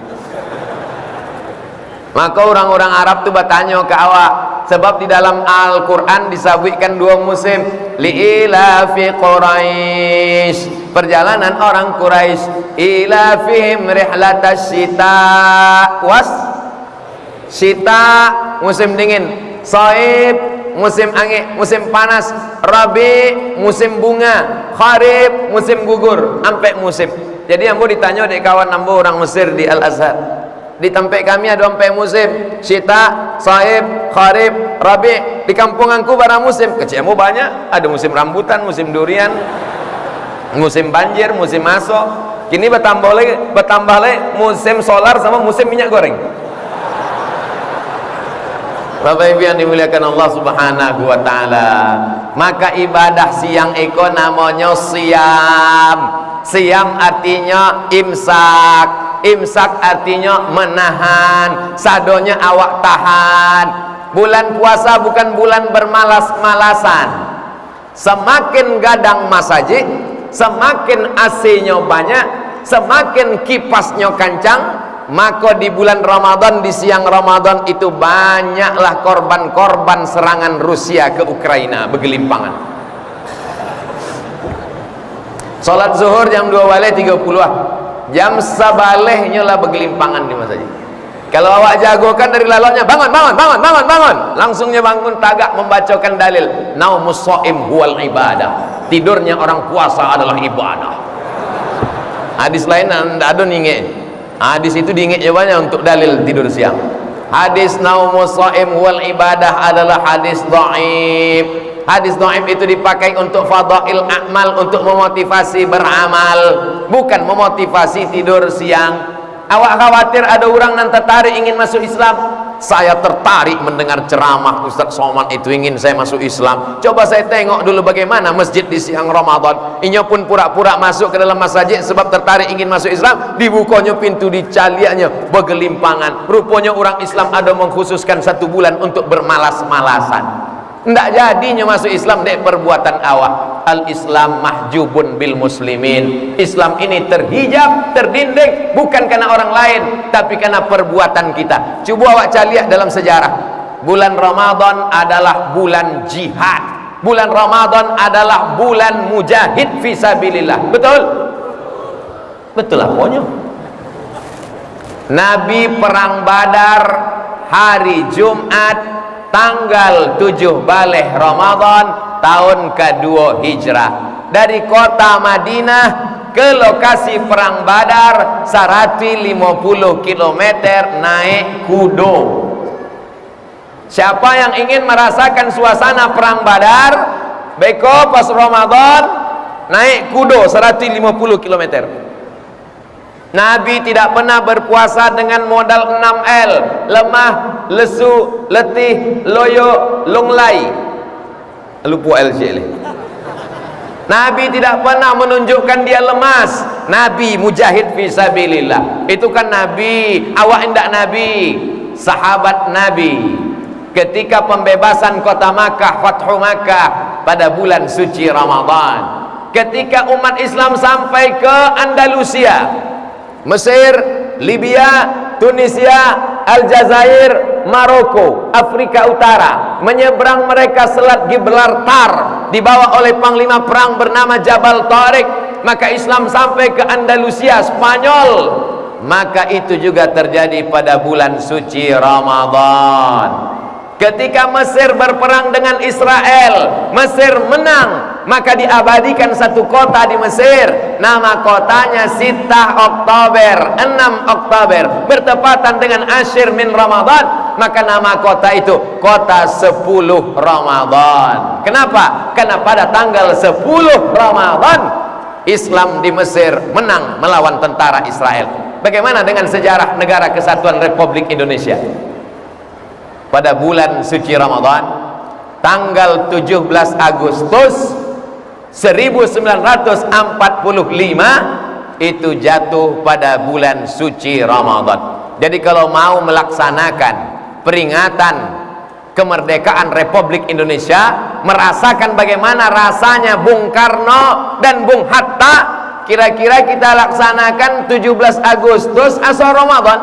Maka orang-orang Arab tu bertanya ke awak, sebab di dalam Al-Quran disebutkan 2 musim. Li'ilafi Quraisy, perjalanan orang Quraisy, ilafihim rihlatas syita was syita, musim dingin, saib, musim angin, musim panas, rabi, musim bunga, kharif, musim gugur, ampe musim. Jadi ambo ditanya dek kawan ambo orang Mesir di Al-Azhar, di tempat kami ada ampe musim, syita, saib, kharif, rabi. Di kampung aku barang musim, kecil ambo banyak, ada musim rambutan, musim durian, musim banjir, musim masuk. Kini bertambah lagi musim solar sama musim minyak goreng. Bapak Ibu yang dimuliakan Allah Subhanahu wa taala, maka ibadah siang itu namanya siam. Siam artinya imsak. Imsak artinya menahan. Sadonya awak tahan. Bulan puasa bukan bulan bermalas-malasan. Semakin gadang masjid, semakin AC-nya banyak, semakin kipasnya kancang, maka di bulan Ramadan, di siang Ramadan itu banyaklah korban-korban serangan Rusia ke Ukraina bergelimpangan. Salat zuhur jam 2:30 jam sabalehnya lah bergelimpangan di masjid. Kalau awak jagokan dari laloknya, bangun, langsungnya bangun tagak membacakan dalil, naumus shaim huwal ibadah. Tidurnya orang puasa adalah ibadah. Hadis lain ada ninge. Hadis itu diingatnya banyak untuk dalil tidur siang. Hadis naumus shaim huwal ibadah adalah hadis dhaif. Hadis dhaif itu dipakai untuk fadail amal, untuk memotivasi beramal, bukan memotivasi tidur siang. Awak khawatir ada orang yang tertarik ingin masuk Islam. Saya tertarik mendengar ceramah Ustaz Somad itu, ingin saya masuk Islam. Coba saya tengok dulu bagaimana masjid di siang Ramadan. Inya pun pura-pura masuk ke dalam masjid sebab tertarik ingin masuk Islam. Dibukanya pintu, dicaliaknya bergelimpangan. Rupanya orang Islam ada mengkhususkan 1 bulan untuk bermalas-malasan. Tidak jadinya masuk Islam dek perbuatan awak. Al-Islam mahjubun bil muslimin. Islam ini terhijab, terdinding, bukan karena orang lain, tapi karena perbuatan kita. Coba awak lihat dalam sejarah. Bulan Ramadan adalah bulan jihad. Bulan Ramadan adalah bulan mujahid fisabilillah. Betul? Betul apanya? Nabi perang Badar hari Jumat tanggal 7 Baleh Ramadan tahun kedua Hijrah. Dari kota Madinah ke lokasi perang Badar 150 km naik kudo. Siapa yang ingin merasakan suasana perang Badar, beko pas Ramadan naik kudo 150 km. Nabi tidak pernah berpuasa dengan modal 6L: lemah, lesu, letih, loyo, lunglai. Lupa LC. Nabi tidak pernah menunjukkan dia lemas. Nabi mujahid fisabilillah. Itu kan Nabi. Awak indak Nabi. Sahabat Nabi ketika pembebasan kota Makkah, Fathu Makkah pada bulan suci Ramadan, ketika umat Islam sampai ke Andalusia, Mesir, Libya, Tunisia, Aljazair, Maroko, Afrika Utara, menyeberang mereka Selat Gibraltar, dibawa oleh panglima perang bernama Jabal Tariq. Maka Islam sampai ke Andalusia, Spanyol. Maka itu juga terjadi pada bulan suci Ramadan. Ketika Mesir berperang dengan Israel, Mesir menang, maka diabadikan 1 kota di Mesir. Nama kotanya Sittah Oktober, 6 Oktober, bertepatan dengan Ashir min Ramadan. Maka nama kota itu kota 10 Ramadan. Kenapa? Karena pada tanggal 10 Ramadan Islam di Mesir menang melawan tentara Israel. Bagaimana dengan sejarah Negara Kesatuan Republik Indonesia? Pada bulan suci Ramadan tanggal 17 Agustus 1945 itu jatuh pada bulan suci Ramadan. Jadi kalau mau melaksanakan peringatan kemerdekaan Republik Indonesia, merasakan bagaimana rasanya Bung Karno dan Bung Hatta, kira-kira kita laksanakan 17 Agustus asal Ramadan.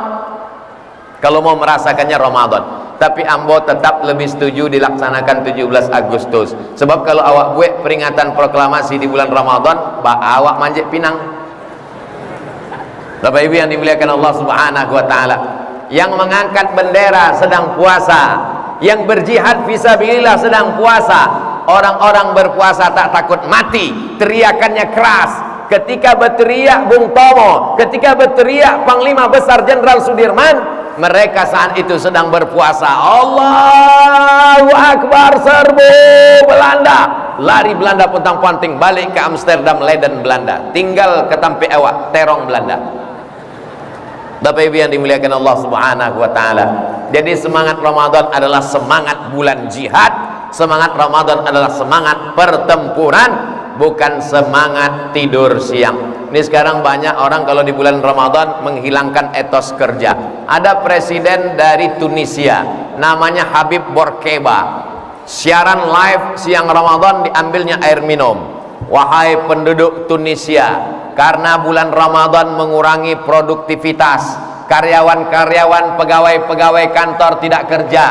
Kalau mau merasakannya Ramadan. Tapi ambo tetap lebih setuju dilaksanakan 17 Agustus. Sebab kalau awak buat peringatan proklamasi di bulan Ramadan, awak manjat pinang. Bapak Ibu yang dimuliakan Allah Subhanahu wa taala, yang mengangkat bendera sedang puasa, yang berjihad fisabilillah sedang puasa. Orang-orang berpuasa tak takut mati, teriakannya keras. Ketika berteriak Bung Tomo, ketika berteriak Panglima Besar Jenderal Sudirman, mereka saat itu sedang berpuasa. Allahu Akbar, serbu Belanda. lari Belanda pontang-panting balik ke Amsterdam, Leiden, Belanda, tinggal ke Tampe Awak, Terong, Belanda. Bapak Ibu yang dimuliakan Allah Subhanahu wa taala. Jadi semangat Ramadan adalah semangat bulan jihad. Semangat Ramadan adalah semangat pertempuran, bukan semangat tidur siang. Ini sekarang banyak orang kalau di bulan Ramadan menghilangkan etos kerja. Ada presiden dari Tunisia, namanya Habib Bourguiba. Siaran live siang Ramadan diambilnya air minum. Wahai penduduk Tunisia, karena bulan Ramadan mengurangi produktivitas, karyawan-karyawan, pegawai-pegawai kantor tidak kerja,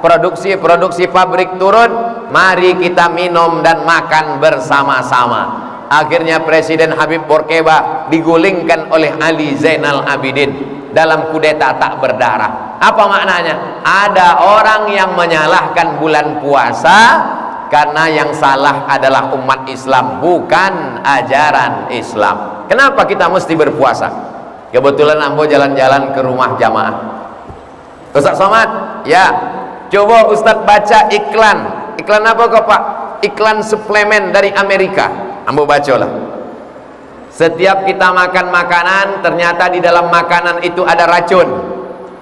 produksi pabrik turun, mari kita minum dan makan bersama-sama. Akhirnya Presiden Habib Bourguiba digulingkan oleh Ali Zainal Abidin dalam kudeta tak berdarah. Apa maknanya? Ada orang yang menyalahkan bulan puasa karena yang salah adalah umat Islam, bukan ajaran Islam. Kenapa kita mesti berpuasa? Kebetulan ambo jalan-jalan ke rumah jamaah. Ustaz Somad, ya, coba Ustaz baca iklan. Iklan apa kok Pak? Iklan suplemen dari Amerika. Ambo bacalah. Setiap kita makan makanan, ternyata di dalam makanan itu ada racun.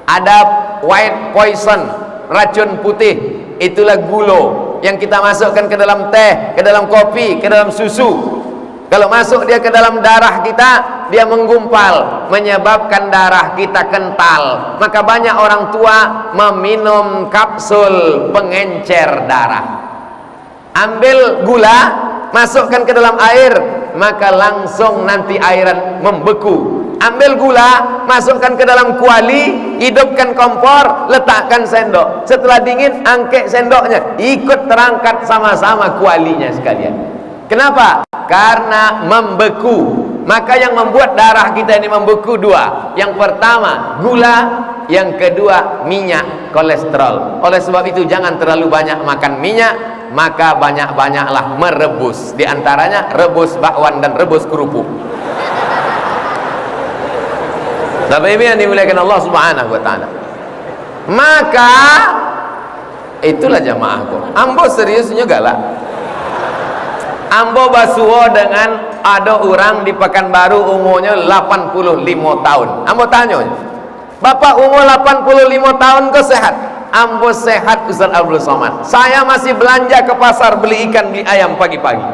Ada white poison, racun putih. Itulah gula yang kita masukkan ke dalam teh, ke dalam kopi, ke dalam susu. Kalau masuk dia ke dalam darah kita, dia menggumpal, menyebabkan darah kita kental. Maka banyak orang tua meminum kapsul pengencer darah. Ambil gula, masukkan ke dalam air, maka langsung nanti airan membeku. Ambil gula, masukkan ke dalam kuali, hidupkan kompor, letakkan sendok. Setelah dingin, angkat sendoknya, ikut terangkat sama-sama kualinya sekalian. Kenapa? Karena membeku. Maka yang membuat darah kita ini membeku dua. Yang pertama gula, yang kedua minyak, kolesterol. Oleh sebab itu jangan terlalu banyak makan minyak, maka banyak-banyaklah merebus. Di antaranya rebus bakwan dan rebus kerupuk. Bapak Ibu yang dimuliakan Allah Subhanahu wa taala. Maka itulah jamaahku. Ambo serius juga lah. Ambo basuho dengan ada orang di Pekanbaru umurnya 85 tahun. Ambo tanya, Bapak umur 85 tahun kok sehat? Ambo sehat Ustaz Abdul Somad. Saya masih belanja ke pasar beli ikan, beli ayam pagi-pagi.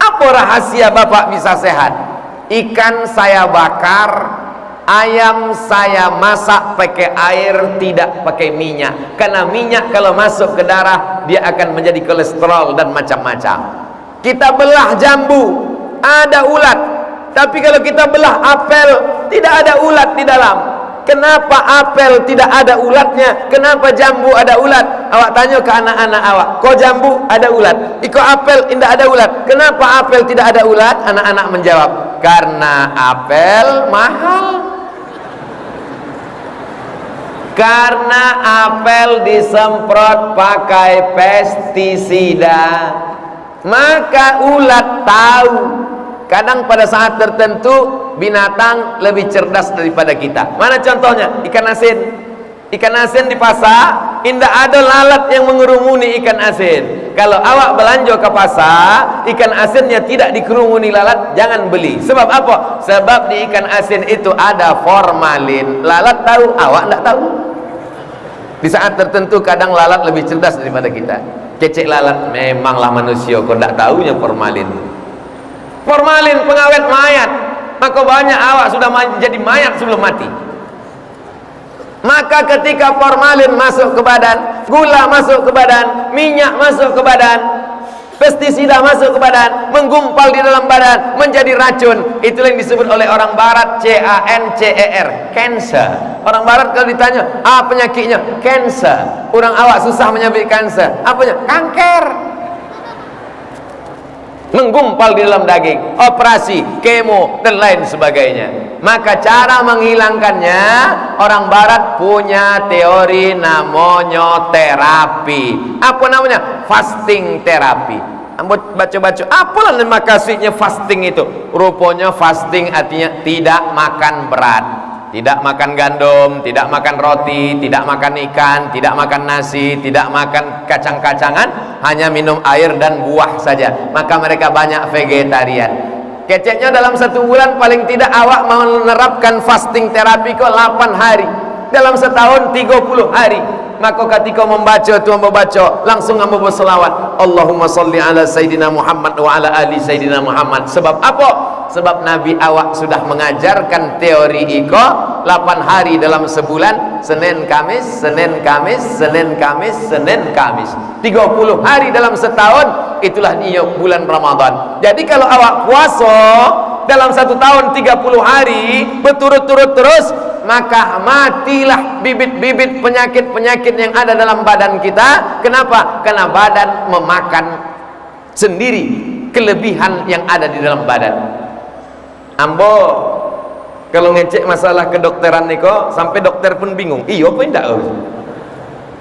Apa rahasia Bapak bisa sehat? Ikan saya bakar, ayam saya masak pakai air, tidak pakai minyak. Karena minyak kalau masuk ke darah, dia akan menjadi kolesterol dan macam-macam. Kita belah jambu, ada ulat. Tapi kalau kita belah apel, tidak ada ulat di dalam. Kenapa apel tidak ada ulatnya? Kenapa jambu ada ulat? Awak tanya ke anak-anak awak, kok jambu ada ulat? Iko apel tidak ada ulat. Kenapa apel tidak ada ulat? Anak-anak menjawab, karena apel mahal. Karena apel disemprot pakai pestisida. Maka ulat tahu. Kadang pada saat tertentu binatang lebih cerdas daripada kita. Mana contohnya? Ikan asin. Ikan asin di pasar, tidak ada lalat yang mengerumuni ikan asin. Kalau awak belanja ke pasar, ikan asinnya tidak dikerumuni lalat, jangan beli. Sebab apa? Sebab di ikan asin itu ada formalin. Lalat tahu, awak tidak tahu. Di saat tertentu kadang lalat lebih cerdas daripada kita. Cecek lalat, memanglah manusia kok tidak tahunya formalin. Formalin pengawet mayat. Maka banyak awak sudah jadi mayat sebelum mati. Maka ketika formalin masuk ke badan, gula masuk ke badan, minyak masuk ke badan, pestisida masuk ke badan, menggumpal di dalam badan, menjadi racun. Itulah yang disebut oleh orang barat CANCER, cancer. Orang barat kalau ditanya, apa penyakitnya? Cancer. Orang awak susah menyebut cancer. Apanya? Kanker. Menggumpal di dalam daging, operasi, kemo, dan lain sebagainya. Maka cara menghilangkannya, orang barat punya teori namanya terapi. Apa namanya? Fasting terapi. Baca-baca, apalah nama kasihnya fasting itu? Rupanya fasting artinya tidak makan berat. tidak makan gandum, tidak makan roti, tidak makan ikan, tidak makan nasi, tidak makan kacang-kacangan, hanya minum air dan buah saja, maka mereka banyak vegetarian. Keceknya dalam 1 bulan paling tidak awak menerapkan fasting terapi kok 8 hari, dalam setahun 30 hari. Maka ketika membaca tu membaca langsung ambo berselawat, Allahumma salli ala Sayyidina Muhammad wa ala ali Sayyidina Muhammad. Sebab apa? Sebab Nabi awak sudah mengajarkan teori iko 8 hari dalam sebulan, Senin Kamis, Senin Kamis, Senin Kamis, Senin Kamis, 30 hari dalam setahun. Itulah dia bulan Ramadan. Jadi kalau awak puasa dalam 1 tahun 30 hari berturut-turut terus, maka matilah bibit-bibit penyakit-penyakit yang ada dalam badan kita. Kenapa? Karena badan memakan sendiri kelebihan yang ada di dalam badan. Ambo kalau ngecek masalah kedokteran niko sampai dokter pun bingung. Iya apa enggak?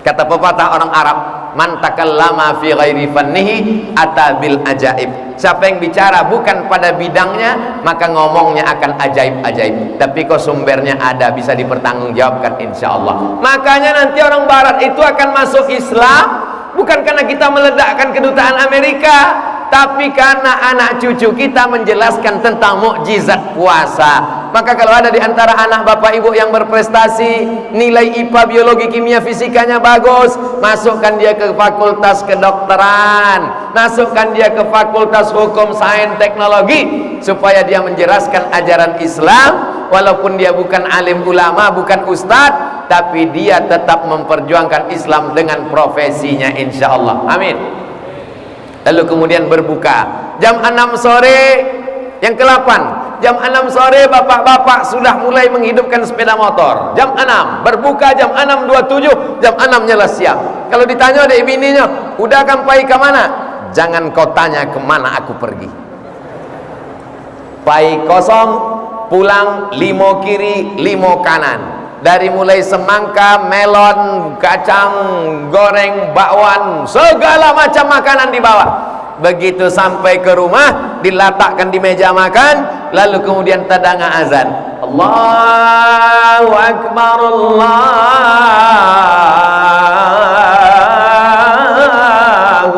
Kata pepatah orang Arab, man takallama fi ghairi fannihi ata bil ajaib. Siapa yang bicara bukan pada bidangnya, maka ngomongnya akan ajaib-ajaib. Tapi kok sumbernya ada, bisa dipertanggungjawabkan insyaallah. Makanya nanti orang barat itu akan masuk Islam bukan karena kita meledakkan kedutaan Amerika, tapi karena anak cucu kita menjelaskan tentang mukjizat puasa. Maka kalau ada di antara anak bapak ibu yang berprestasi, nilai IPA, biologi, kimia, fisikanya bagus, masukkan dia ke fakultas kedokteran, masukkan dia ke fakultas hukum, sains, teknologi, supaya dia menjelaskan ajaran Islam. Walaupun dia bukan alim ulama, bukan ustadz, tapi dia tetap memperjuangkan Islam dengan profesinya insyaallah. Amin. Lalu kemudian berbuka jam 6 sore. Yang ke-8, jam 6 sore bapak-bapak sudah mulai menghidupkan sepeda motor. Jam 6 berbuka, jam 6.27, jam 6 nyala siap. Kalau ditanya oleh bininya, udah kampai ke mana? Jangan kau tanya kemana aku pergi. Pai kosong, pulang 5 kiri 5 kanan. Dari mulai semangka, melon, kacang goreng, bakwan, segala macam makanan dibawa. Begitu sampai ke rumah, diletakkan di meja makan, lalu kemudian tadanga azan. Allahu Akbar, Allahu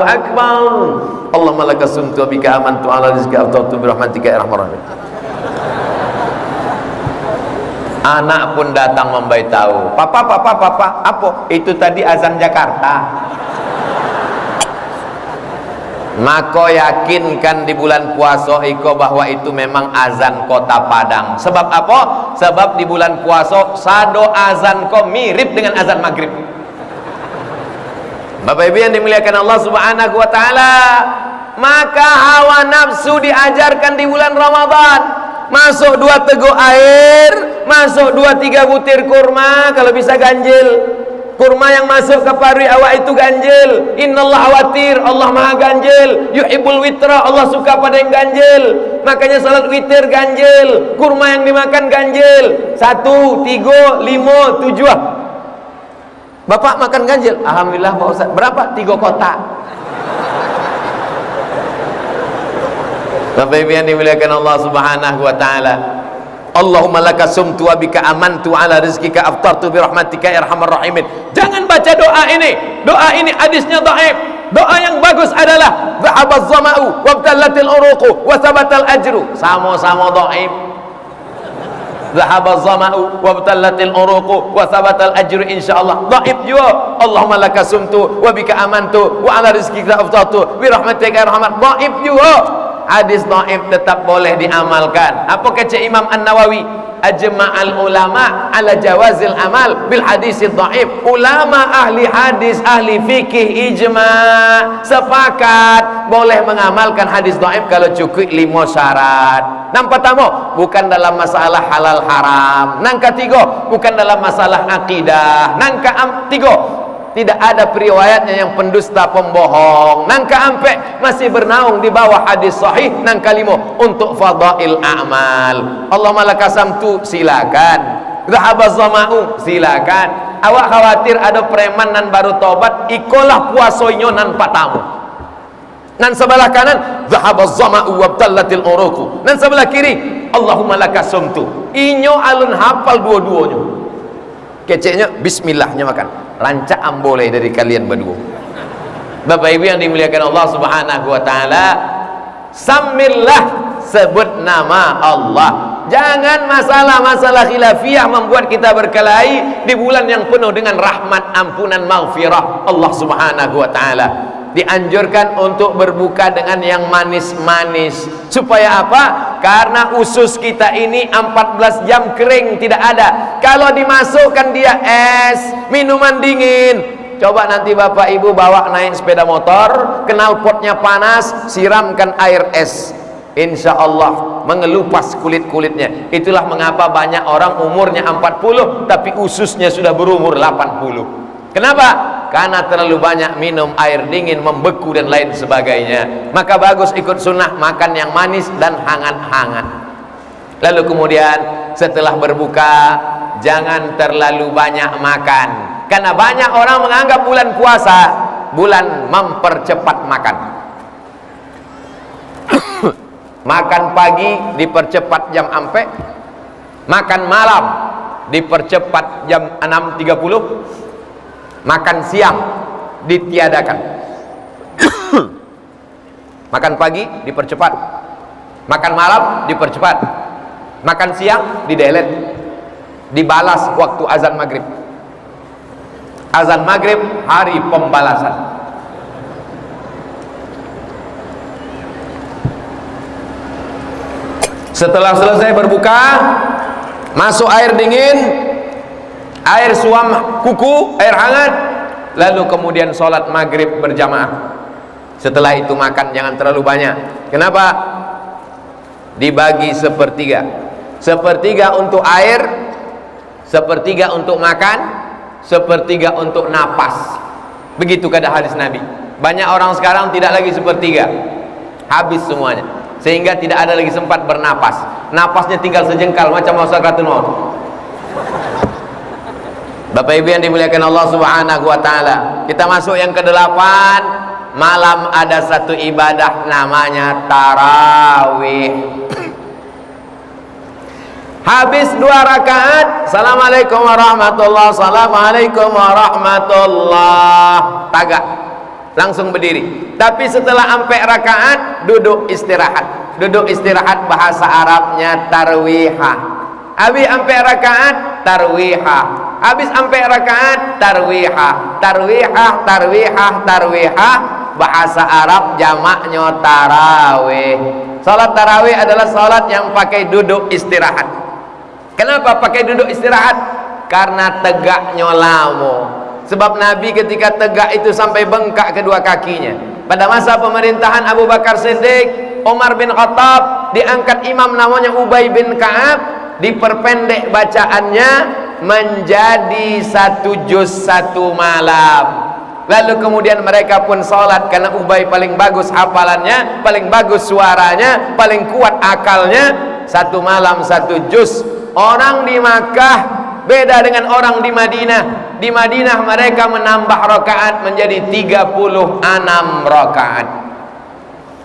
Akbar. Allahumma laka sumtu bika amantu ala rizqika aftartu bi rahmatika ya arhamar rahimin. Anak pun datang memberitahu, papa, apa? Itu tadi azan Jakarta. Maka yakinkan di bulan puasa iko bahwa itu memang azan kota Padang. Sebab apa? Sebab di bulan puasa sado azan ko mirip dengan azan maghrib. Bapak Ibu yang dimuliakan Allah Subhanahu wa taala, maka hawa nafsu diajarkan di bulan Ramadan. Masuk 2 teguk air, masuk 2-3 butir kurma, kalau bisa ganjil. Kurma yang masuk ke paru awak itu ganjil. Innallaha watir, Allah maha ganjil. Yuhibbul witra, Allah suka pada yang ganjil. Makanya salat witir ganjil, kurma yang dimakan ganjil. 1, 3, 5, 7. Bapak makan ganjil? Alhamdulillah Pak Ustaz. Berapa? 3 kotak. Bapak Ibu yang dimuliakan Allah Subhanahu wa taala, Allahumma laka sumtu wa bika amantu ala rizqika aftartu bi rahmatika ya arhamar rahimin. Jangan baca doa ini. Doa ini hadisnya dhaif. Doa yang bagus adalah dhahabaz zama'u wabtallatil uruqu wa thabatal ajru. Sama-sama dhaif. Dhahabaz zama'u wabtallatil uruqu wa thabatal ajru insyaallah. Dhaif juga. Allahumma laka sumtu wa bika amantu wa ala rizqika aftartu bi rahmatika ya arhamar. Dhaif juga. Hadis dhaif tetap boleh diamalkan. Apa kata Imam An-Nawawi? Ajma'al ulama ala jawazil amal bil hadis dhaif. Ulama ahli hadis, ahli fikih ijma' sepakat boleh mengamalkan hadis dhaif kalau cukup 5 syarat. Yang pertama, bukan dalam masalah halal haram. Yang ketiga, bukan dalam masalah akidah. Yang ketiga, tidak ada periwayatnya yang pendusta, pembohong. Nang keempat masih bernaung di bawah hadis sahih. Nang kelima untuk fadail a'mal. Allahumma lakasamtu, silakan. Dhahabaz zama'u, silakan. Awak khawatir ada preman nan baru tobat, ikolah puasoinyo nan patamu. Nan sebelah kanan dhahabaz zama'u wabtallatil uruqu. Nan sebelah kiri Allahumma laka sumtu. Inyo alun hafal dua-duanya. Keceknya bismillahnya makan. Rancaan boleh dari kalian berdua. Bapak Ibu yang dimuliakan Allah Subhanahu wa taala, samillah, sebut nama Allah. Jangan masalah-masalah khilafiyah membuat kita berkelahi di bulan yang penuh dengan rahmat, ampunan, maghfirah Allah Subhanahu wa taala. Dianjurkan untuk berbuka dengan yang manis-manis. Supaya apa? Karena usus kita ini 14 jam kering tidak ada. Kalau dimasukkan dia es, minuman dingin. Coba nanti Bapak Ibu bawa naik sepeda motor, knalpotnya panas, siramkan air es. Insya Allah mengelupas kulit-kulitnya. Itulah mengapa banyak orang umurnya 40 tapi ususnya sudah berumur 80. Kenapa? Karena terlalu banyak minum air dingin, membeku dan lain sebagainya. Maka bagus ikut sunnah, makan yang manis dan hangat-hangat. Lalu kemudian setelah berbuka, jangan terlalu banyak makan. Karena banyak orang menganggap bulan puasa bulan mempercepat makan. Makan pagi dipercepat jam ampe, makan malam dipercepat jam 6.30, makan siang ditiadakan. Makan pagi dipercepat, makan malam dipercepat, makan siang didelet, dibalas waktu azan maghrib. Azan maghrib hari pembalasan. Setelah selesai berbuka, masuk air dingin, air suam kuku, air hangat, lalu kemudian sholat maghrib berjamaah. Setelah itu makan, jangan terlalu banyak. Kenapa? Dibagi sepertiga. Sepertiga untuk air, sepertiga untuk makan, sepertiga untuk napas. Begitu kata hadis Nabi. Banyak orang sekarang tidak lagi sepertiga, habis semuanya, sehingga tidak ada lagi sempat bernapas. Napasnya tinggal sejengkal macam mau sakratul maut. Bapak Ibu yang dimuliakan Allah Subhanahu wa taala, kita masuk yang ke-8. Malam ada satu ibadah namanya tarawih. Habis 2 rakaat, assalamualaikum warahmatullahi, assalamualaikum warahmatullahi, tagak, langsung berdiri. Tapi setelah sampai rakaat, duduk istirahat. Duduk istirahat bahasa Arabnya tarwihah. Habis sampai rakaat, tarwihah. Habis sampai rakaat, tarwihah. Tarwihah, tarwihah, tarwihah. Bahasa Arab jamaknya tarawih. Salat tarawih adalah salat yang pakai duduk istirahat. Kenapa pakai duduk istirahat? Karena tegaknya lama. Sebab Nabi ketika tegak itu sampai bengkak kedua kakinya. Pada masa pemerintahan Abu Bakar Siddiq, Umar bin Khattab, diangkat imam namanya Ubay bin Ka'ab, diperpendek bacaannya menjadi 1 juz 1 malam. Lalu kemudian mereka pun sholat, karena Ubay paling bagus hafalannya, paling bagus suaranya, paling kuat akalnya. 1 malam 1 juz. Orang di Makkah beda dengan orang di Madinah. Di Madinah mereka menambah rakaat menjadi 36 rakaat.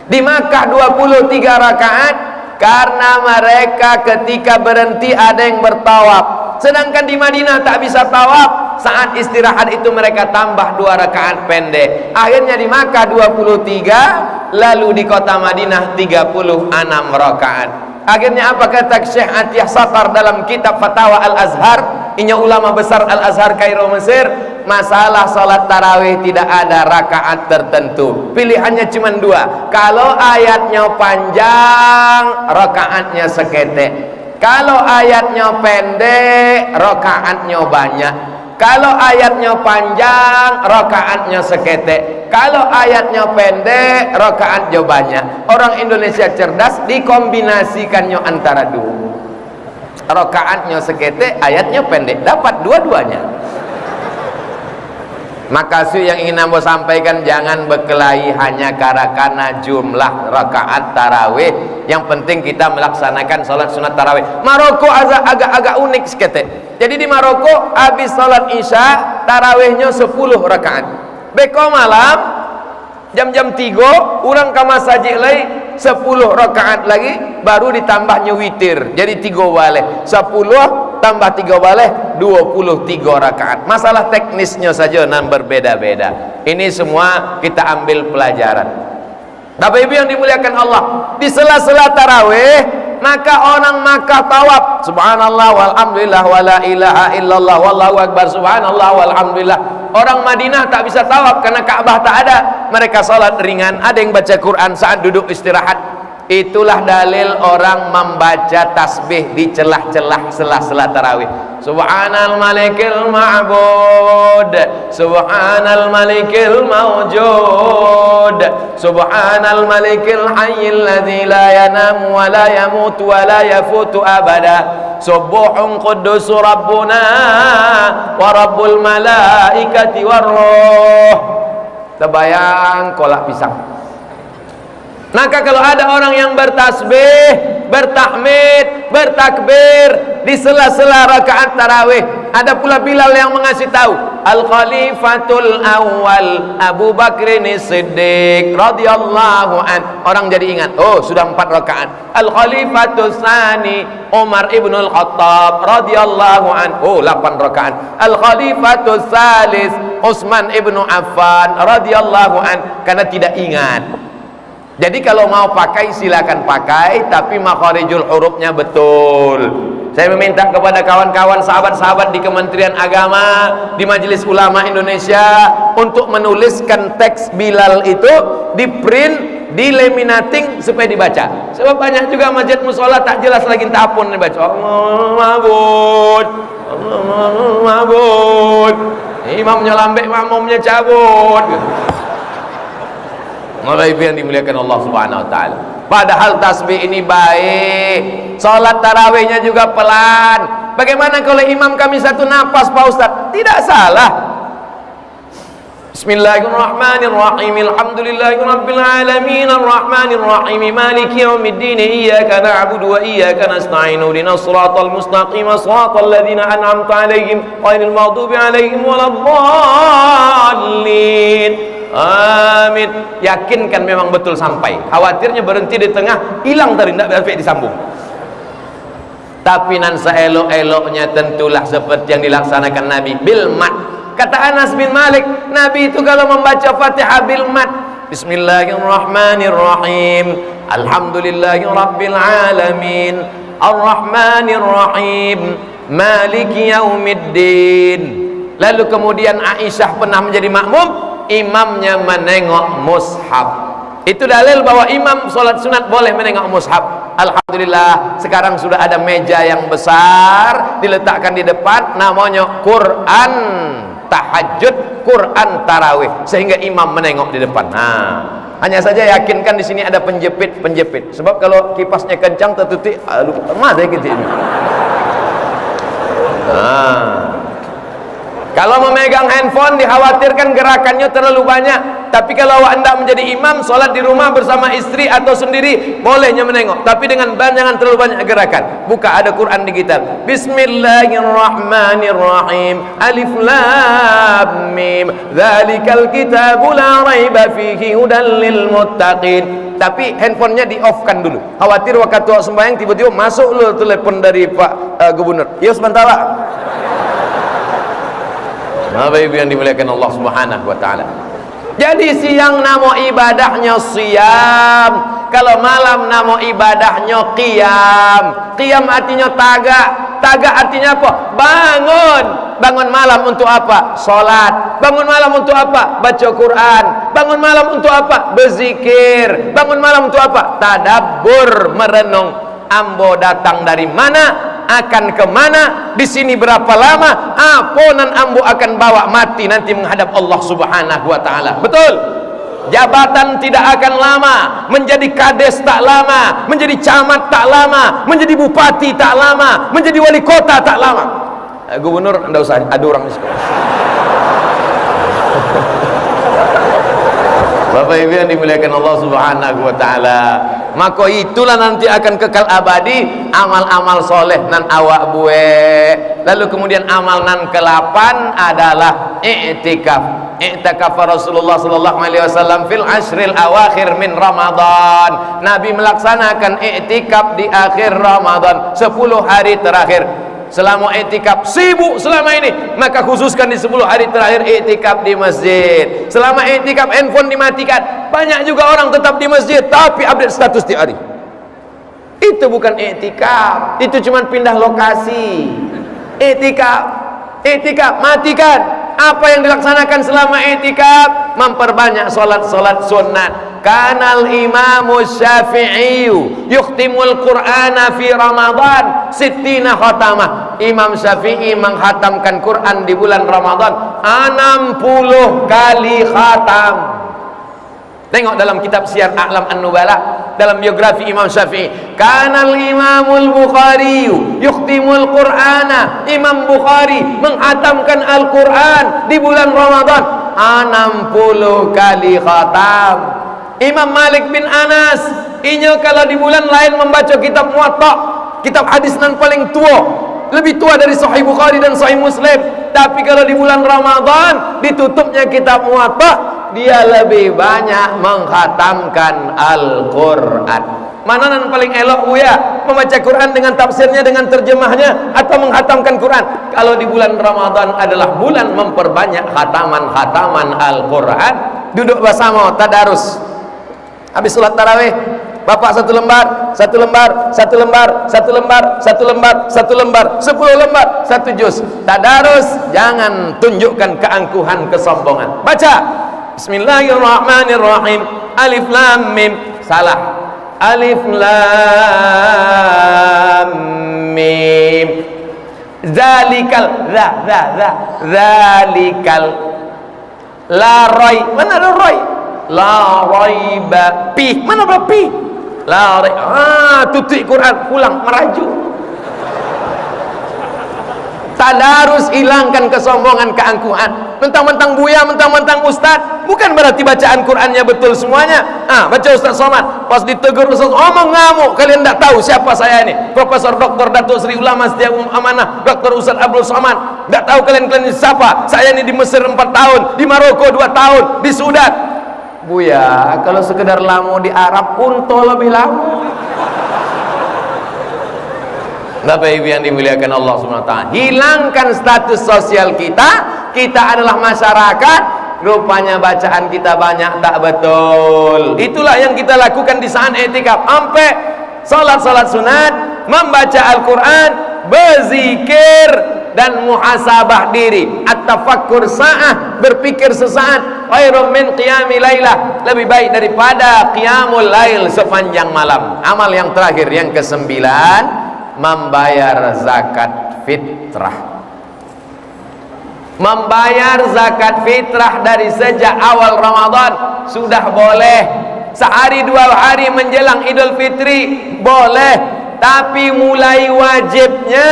Di Makkah 23 rakaat, karena mereka ketika berhenti ada yang bertawaf. Sedangkan di Madinah tak bisa tawaf. Saat istirahat itu mereka tambah 2 rakaat pendek. Akhirnya di Makkah 23, lalu di kota Madinah 36 rakaat. Akhirnya apa kata Syekh Atiyah Satar dalam kitab Fatawa Al-Azhar, inya ulama besar Al-Azhar Kairo Mesir, masalah salat tarawih tidak ada rakaat tertentu, pilihannya cuma 2. Kalau ayatnya panjang, rakaatnya seketek. Kalau ayatnya pendek, rakaatnya banyak. Kalau ayatnya panjang, rakaatnya seketek. Kalau ayatnya pendek, rakaatnya banyak. Orang Indonesia cerdas, dikombinasikannya antara 2. Rakaatnya seketek, ayatnya pendek, dapat dua-duanya. Maka yang ingin Anda sampaikan, jangan berkelahi hanya karena jumlah rakaat tarawih. Yang penting kita melaksanakan salat sunat tarawih. Maroko agak unik seketek. Jadi di Maroko habis salat isya tarawihnya 10 rakaat. Beko malam jam-jam 3 orang ke masjid lain 10 rakaat lagi baru ditambahnya witir, jadi 3 waleh. 10 tambah 3 waleh 23 rakaat. Masalah teknisnya saja nan berbeda-beda. Ini semua kita ambil pelajaran. Bapak Ibu yang dimuliakan Allah, di sela-sela tarawih maka orang Makkah tawaf, subhanallah walhamdulillah wala ilaha illallah wallahu akbar, subhanallah walhamdulillah. Orang Madinah tak bisa tawaf karena Ka'bah tak ada. Mereka salat ringan, ada yang baca Quran saat duduk istirahat. Itulah dalil orang membaca tasbih di celah-celah sela-sela tarawih. Subhanal malikil ma'bud, subhanal malikil mawjud, subhanal malikil hayyil ladzi la yanamu wa la yamutu wa la yafutu abada, subuhun quddus rabbuna wa rabbul malaikati war ruh. Terbayang kolak pisang. Maka kalau ada orang yang bertasbih, bertahmid, bertakbir di sela-sela rakaat tarawih, ada pula Bilal yang mengasih tahu, Al-Khalifatul Awal Abu Bakrin Siddiq radhiyallahu an. Orang jadi ingat, oh sudah 4 rakaat. Al-Khalifatul Tsani Umar ibn Al-Khattab radhiyallahu an. Oh 8 rakaat. Al-Khalifatul Tsalis Utsman ibn Affan radhiyallahu an. Karena tidak ingat. Jadi kalau mau pakai silakan pakai, tapi makharijul hurufnya betul. Saya meminta kepada kawan-kawan sahabat-sahabat di Kementerian Agama, di Majelis Ulama Indonesia untuk menuliskan teks Bilal itu, di print, di laminating supaya dibaca. Sebab banyak juga masjid musola tak jelas lagi entah apa dibaca. Allah mabud, Allah mabud. Imamnya lambek, makmumnya cabut. Bapak Ibu yang dimuliakan Allah Subhanahu wa taala. Padahal tasbih ini baik. Salat tarawihnya juga pelan. Bagaimana kalau imam kami satu napas Pak Ustaz? Tidak salah. Bismillahirrahmanirrahim. Alhamdulillahirabbil alamin arrahmanirrahim maliki yaumiddin iyyaka na'budu wa iyyaka nasta'in ihdinas siratal mustaqim siratal ladzina an'amta 'alaihim ghairil maghdubi 'alaihim waladdallin. Amin. Yakinkan memang betul sampai. Khawatirnya berhenti di tengah, hilang tadi tidak sampai disambung. Tapi nan seelok-eloknya tentulah seperti yang dilaksanakan Nabi bil mat. Kata Anas bin Malik, Nabi itu kalau membaca Fatihah bil mat, Bismillahirrahmanirrahim, Alhamdulillahirabbil alamin, Arrahmanirrahim, Maliki yaumiddin. Lalu kemudian Aisyah pernah menjadi makmum, imamnya menengok mushaf. Itu dalil bahwa imam sholat sunat boleh menengok mushaf. Alhamdulillah sekarang sudah ada meja yang besar diletakkan di depan, namanya Quran tahajud, Quran tarawih, sehingga imam menengok di depan. Nah, hanya saja yakinkan di sini ada penjepit. Sebab kalau kipasnya kencang tertutup, emas ya gitu ini. Nah, kalau memegang handphone dikhawatirkan gerakannya terlalu banyak. Tapi kalau anda menjadi imam, sholat di rumah bersama istri atau sendiri, bolehnya menengok. Tapi dengan jangan terlalu banyak gerakan. Buka, ada Quran digital. Bismillahirrahmanirrahim. Alif lam mim. Dzalikal kitabu la raiba fihi hudan lil muttaqin. Tapi handphonenya di off kan dulu. Khawatir waktu sembahyang tiba-tiba masuk loh telepon dari Pak Gubernur. Ya sebentar Pak. Bapak Ibu yang dimuliakan Allah Subhanahu wa taala. Jadi siang namo ibadahnya siam, kalau malam namo ibadahnya qiyam. Qiyam artinya tagak. Tagak artinya apa? Bangun. Bangun malam untuk apa? Salat. Bangun malam untuk apa? Baca Quran. Bangun malam untuk apa? Berzikir. Bangun malam untuk apa? Tadabbur, merenung. Ambo datang dari mana, akan kemana, di sini berapa lama, apa nan ambo akan bawa mati nanti menghadap Allah Subhanahu wa taala. Betul? Jabatan tidak akan lama, menjadi kades tak lama, menjadi camat tak lama, menjadi bupati tak lama, menjadi wali kota tak lama. Gubernur anda usah ada orang di sekolah. Bapak Ibu yang dimuliakan Allah Subhanahu wa taala, maka itulah nanti akan kekal abadi amal-amal soleh nan awak buat. Lalu kemudian amal nan ke-8 adalah i'tikaf. i'takafa Rasulullah sallallahu alaihi wasallam fil ashril awakhir min Ramadan. Nabi melaksanakan i'tikaf di akhir Ramadan, 10 hari terakhir. Selama i'tikaf sibuk selama ini, maka khususkan di 10 hari terakhir i'tikaf di masjid. Selama i'tikaf handphone dimatikan. Banyak juga orang tetap di masjid tapi update status tiap hari. Itu bukan i'tikaf, itu cuma pindah lokasi. I'tikaf matikan. Apa yang dilaksanakan selama i'tikaf? Memperbanyak solat-solat sunat. Kanal Imamu Syafi'i yukhtimul Qur'ana fi Ramadan sittina khatamah. Imam Syafi'i menghatamkan Quran di bulan Ramadan 60 kali khatam. Tengok dalam kitab Syiar A'lam An-Nubala, dalam biografi Imam Syafi'i. Kanal Imamul Bukhari yukhtimul Qur'ana. Imam Bukhari menghatamkan Al-Quran di bulan Ramadan 60 kali khatam. Imam Malik bin Anas, inya kalau di bulan lain membaca kitab Muwatta, kitab hadis nan paling tua, lebih tua dari Sahih Bukhari dan Sahih Muslim. Tapi kalau di bulan Ramadan ditutupnya kitab Muwatta, dia lebih banyak menghatamkan Al-Quran. Mana yang paling elok Buya? Membaca Quran dengan tafsirnya, dengan terjemahnya, atau menghatamkan Quran? Kalau di bulan Ramadan adalah bulan memperbanyak khataman-khataman Al-Quran. Duduk bersama tadarus. Habis sholat tarawih, bapak 1 lembar, 1 lembar, 1 lembar, 1 lembar, 1 lembar, 1 lembar, 10 lembar, 1 juz. Tadarus, jangan tunjukkan keangkuhan, kesombongan. Baca Bismillahirrahmanirrahim. Alif lam mim. Salah. Alif lam mim. Zalikal zalikal la rai. Mana ada rai? La raiba pi. Mana ada pi? La rai. Tutup Quran, pulang merajuk. Tadarus, hilangkan kesombongan, keangkuhan. Mentang-mentang Buya, mentang-mentang Ustaz, bukan berarti bacaan Qurannya betul semuanya. Baca Ustaz Somad, pas ditegur Ustaz Somad ngamuk. Kalian tidak tahu siapa saya ini, Profesor Dr. Datuk Seri Ulama Setiaum Amanah, Dr. Ustaz Abdul Somad. Tidak tahu kalian siapa? Saya ini di Mesir 4 tahun, di Maroko 2 tahun, di Sudan. Buya, kalau sekedar lama di Arab unta lebih lama. Bapak Ibu yang dimuliakan Allah SWT, hilangkan status sosial kita. Kita adalah masyarakat, rupanya bacaan kita banyak tak betul. Itulah yang kita lakukan di saat i'tikaf. Sampai salat-salat sunat, membaca Al-Quran, berzikir, dan muhasabah diri. At-tafakkur sa'ah, berpikir sesaat, khairum min qiyami lailah, lebih baik daripada qiyamul lail sepanjang malam. Amal yang terakhir, yang ke-9, membayar zakat fitrah. Membayar zakat fitrah dari sejak awal Ramadan sudah boleh. Sehari 2 hari menjelang Idul Fitri boleh, tapi mulai wajibnya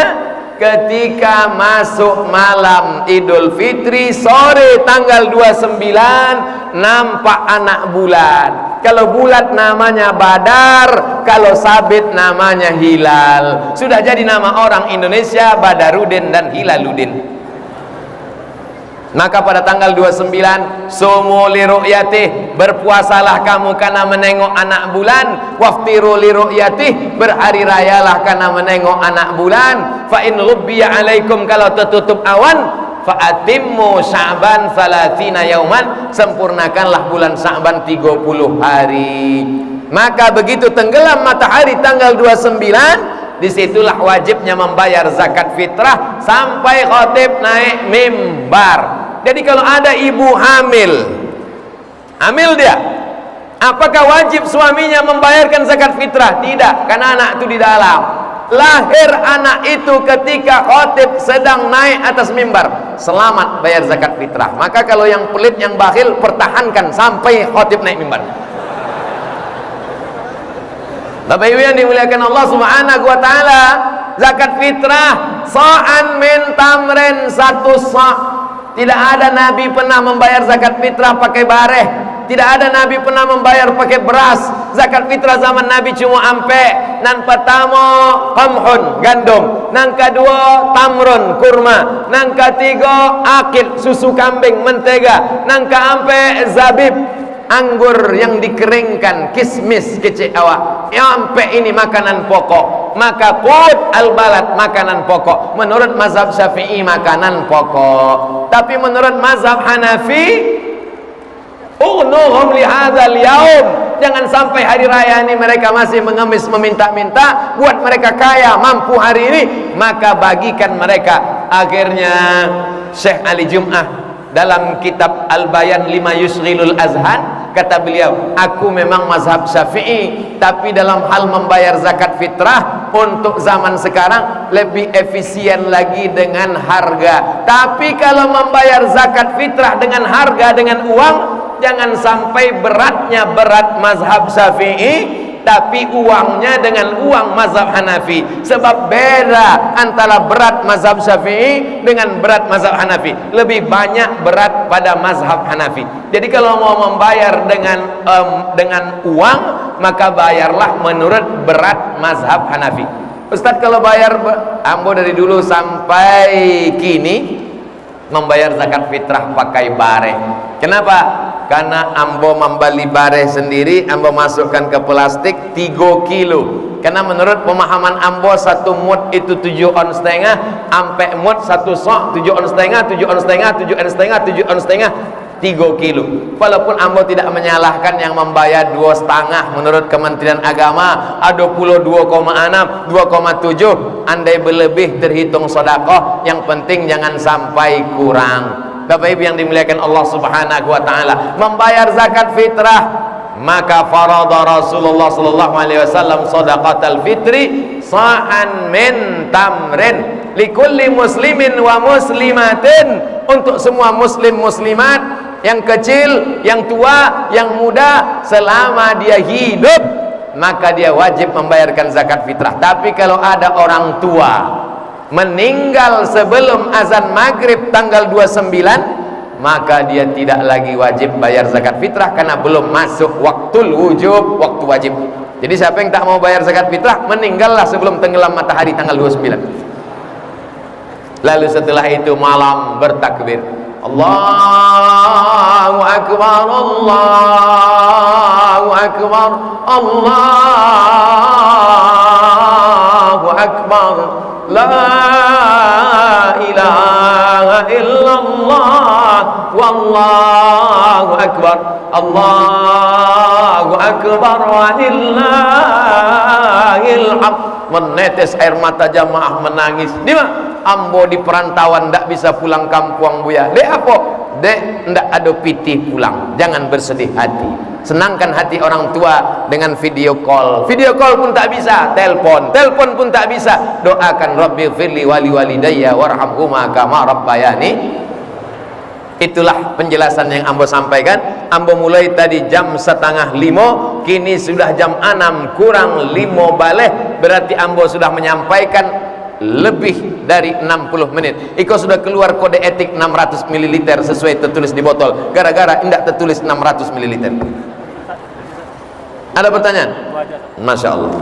ketika masuk malam Idul Fitri, sore tanggal 29 nampak anak bulan. Kalau bulat namanya Badar, kalau sabit namanya Hilal. Sudah jadi nama orang Indonesia Badarudin dan Hilaluddin. Maka pada tanggal 29, sumu li ru'yatih, berpuasalah kamu karena menengok anak bulan. Waftiru li ru'yatih, berhari rayalah karena menengok anak bulan. Fa in ghubbiya alaikum, kalau tertutup awan, fa atimmu Sya'ban 30 yauman, sempurnakanlah bulan Sya'ban 30 hari. Maka begitu tenggelam matahari tanggal 29, disitulah wajibnya membayar zakat fitrah sampai khatib naik mimbar. Jadi kalau ada ibu hamil dia, apakah wajib suaminya membayarkan zakat fitrah? Tidak, karena anak itu di dalam. Lahir anak itu ketika khatib sedang naik atas mimbar, selamat bayar zakat fitrah. Maka kalau yang pelit, yang bakhil, pertahankan sampai khatib naik mimbar. Bapak Ibu yang dimuliakan Allah Subhanahu wa taala, zakat fitrah sa'an min tamrin, 1 sa'. Tidak ada Nabi pernah membayar zakat fitrah pakai bareh. Tidak ada Nabi pernah membayar pakai beras. Zakat fitrah zaman Nabi cuma ampe. Nan pertama qamhun, gandum. Nan kedua tamrun, kurma. Nan ketiga akid, susu kambing, mentega. Nan keempat zabib, anggur yang dikeringkan, kismis kecil awak. Sampai ini makanan pokok. Maka qut al-balad, makanan pokok. Menurut mazhab Syafi'i makanan pokok. Tapi menurut mazhab Hanafi, ughnuhum li hadzal yaum. Jangan sampai hari raya ini mereka masih mengemis meminta-minta, buat mereka kaya mampu hari ini, maka bagikan mereka. Akhirnya Syekh Ali Jum'ah dalam kitab Al-Bayan lima yusghilul azhan, kata beliau, aku memang mazhab Syafi'i, tapi dalam hal membayar zakat fitrah untuk zaman sekarang lebih efisien lagi dengan harga. Tapi kalau membayar zakat fitrah dengan harga, dengan uang, jangan sampai beratnya berat mazhab Syafi'i, tapi uangnya dengan uang mazhab Hanafi. Sebab beda antara berat mazhab Syafi'i dengan berat mazhab Hanafi. Lebih banyak berat pada mazhab Hanafi. Jadi kalau mau membayar dengan uang, maka bayarlah menurut berat mazhab Hanafi. Ustaz, kalau bayar, ambo dari dulu sampai kini membayar zakat fitrah pakai bare. Kenapa? Karena ambo membeli bare sendiri, ambo masukkan ke plastik 3 kilo. Karena menurut pemahaman ambo, 1 mud itu 7 on setengah, ampe mud 1 sok 7 on setengah, 7 on setengah, 7 on setengah, 7 on setengah, 3 kilo. Walaupun ambo tidak menyalahkan yang membayar 2,5 menurut Kementerian Agama, ada puluh 2,6, 2,7, andai berlebih terhitung sedekah. Yang penting jangan sampai kurang. Bapak Ibu yang dimuliakan Allah Subhanahu wa taala, membayar zakat fitrah, maka farada Rasulullah sallallahu alaihi wasallam shadaqatal fitri sa'an min tamrin likulli muslimin wa muslimatin, untuk semua muslim muslimat, yang kecil, yang tua, yang muda, selama dia hidup maka dia wajib membayarkan zakat fitrah. Tapi kalau ada orang tua meninggal sebelum azan maghrib tanggal 29, maka dia tidak lagi wajib bayar zakat fitrah karena belum masuk waktul wujub, waktu wajib. Jadi siapa yang tak mau bayar zakat fitrah, meninggallah sebelum tenggelam matahari tanggal 29. Lalu setelah itu malam bertakbir, Allahu Akbar, Allahu Akbar, Allahu Akbar, la ilaha illallah, wallahu akbar, Allahu akbar, walillahil hamd. Menetes air mata jamaah, menangis. Di mana? Ambo di perantauan, ndak bisa pulang kampung buya. Dek apa? Dek, ndak ada piti pulang. Jangan bersedih hati. Senangkan hati orang tua dengan video call. Video call pun tak bisa, telepon pun tak bisa. Doakan Rabbi firli wali walidayya warhamhuma kama rabbayani. Itulah penjelasan yang ambo sampaikan. Ambo mulai tadi jam 4:30, kini sudah jam 6 kurang 5 balik. Berarti ambo sudah menyampaikan lebih dari 60 menit. Iko sudah keluar kode etik 600 ml sesuai tertulis di botol, gara-gara tidak tertulis 600 ml. Ada pertanyaan? Masya Allah.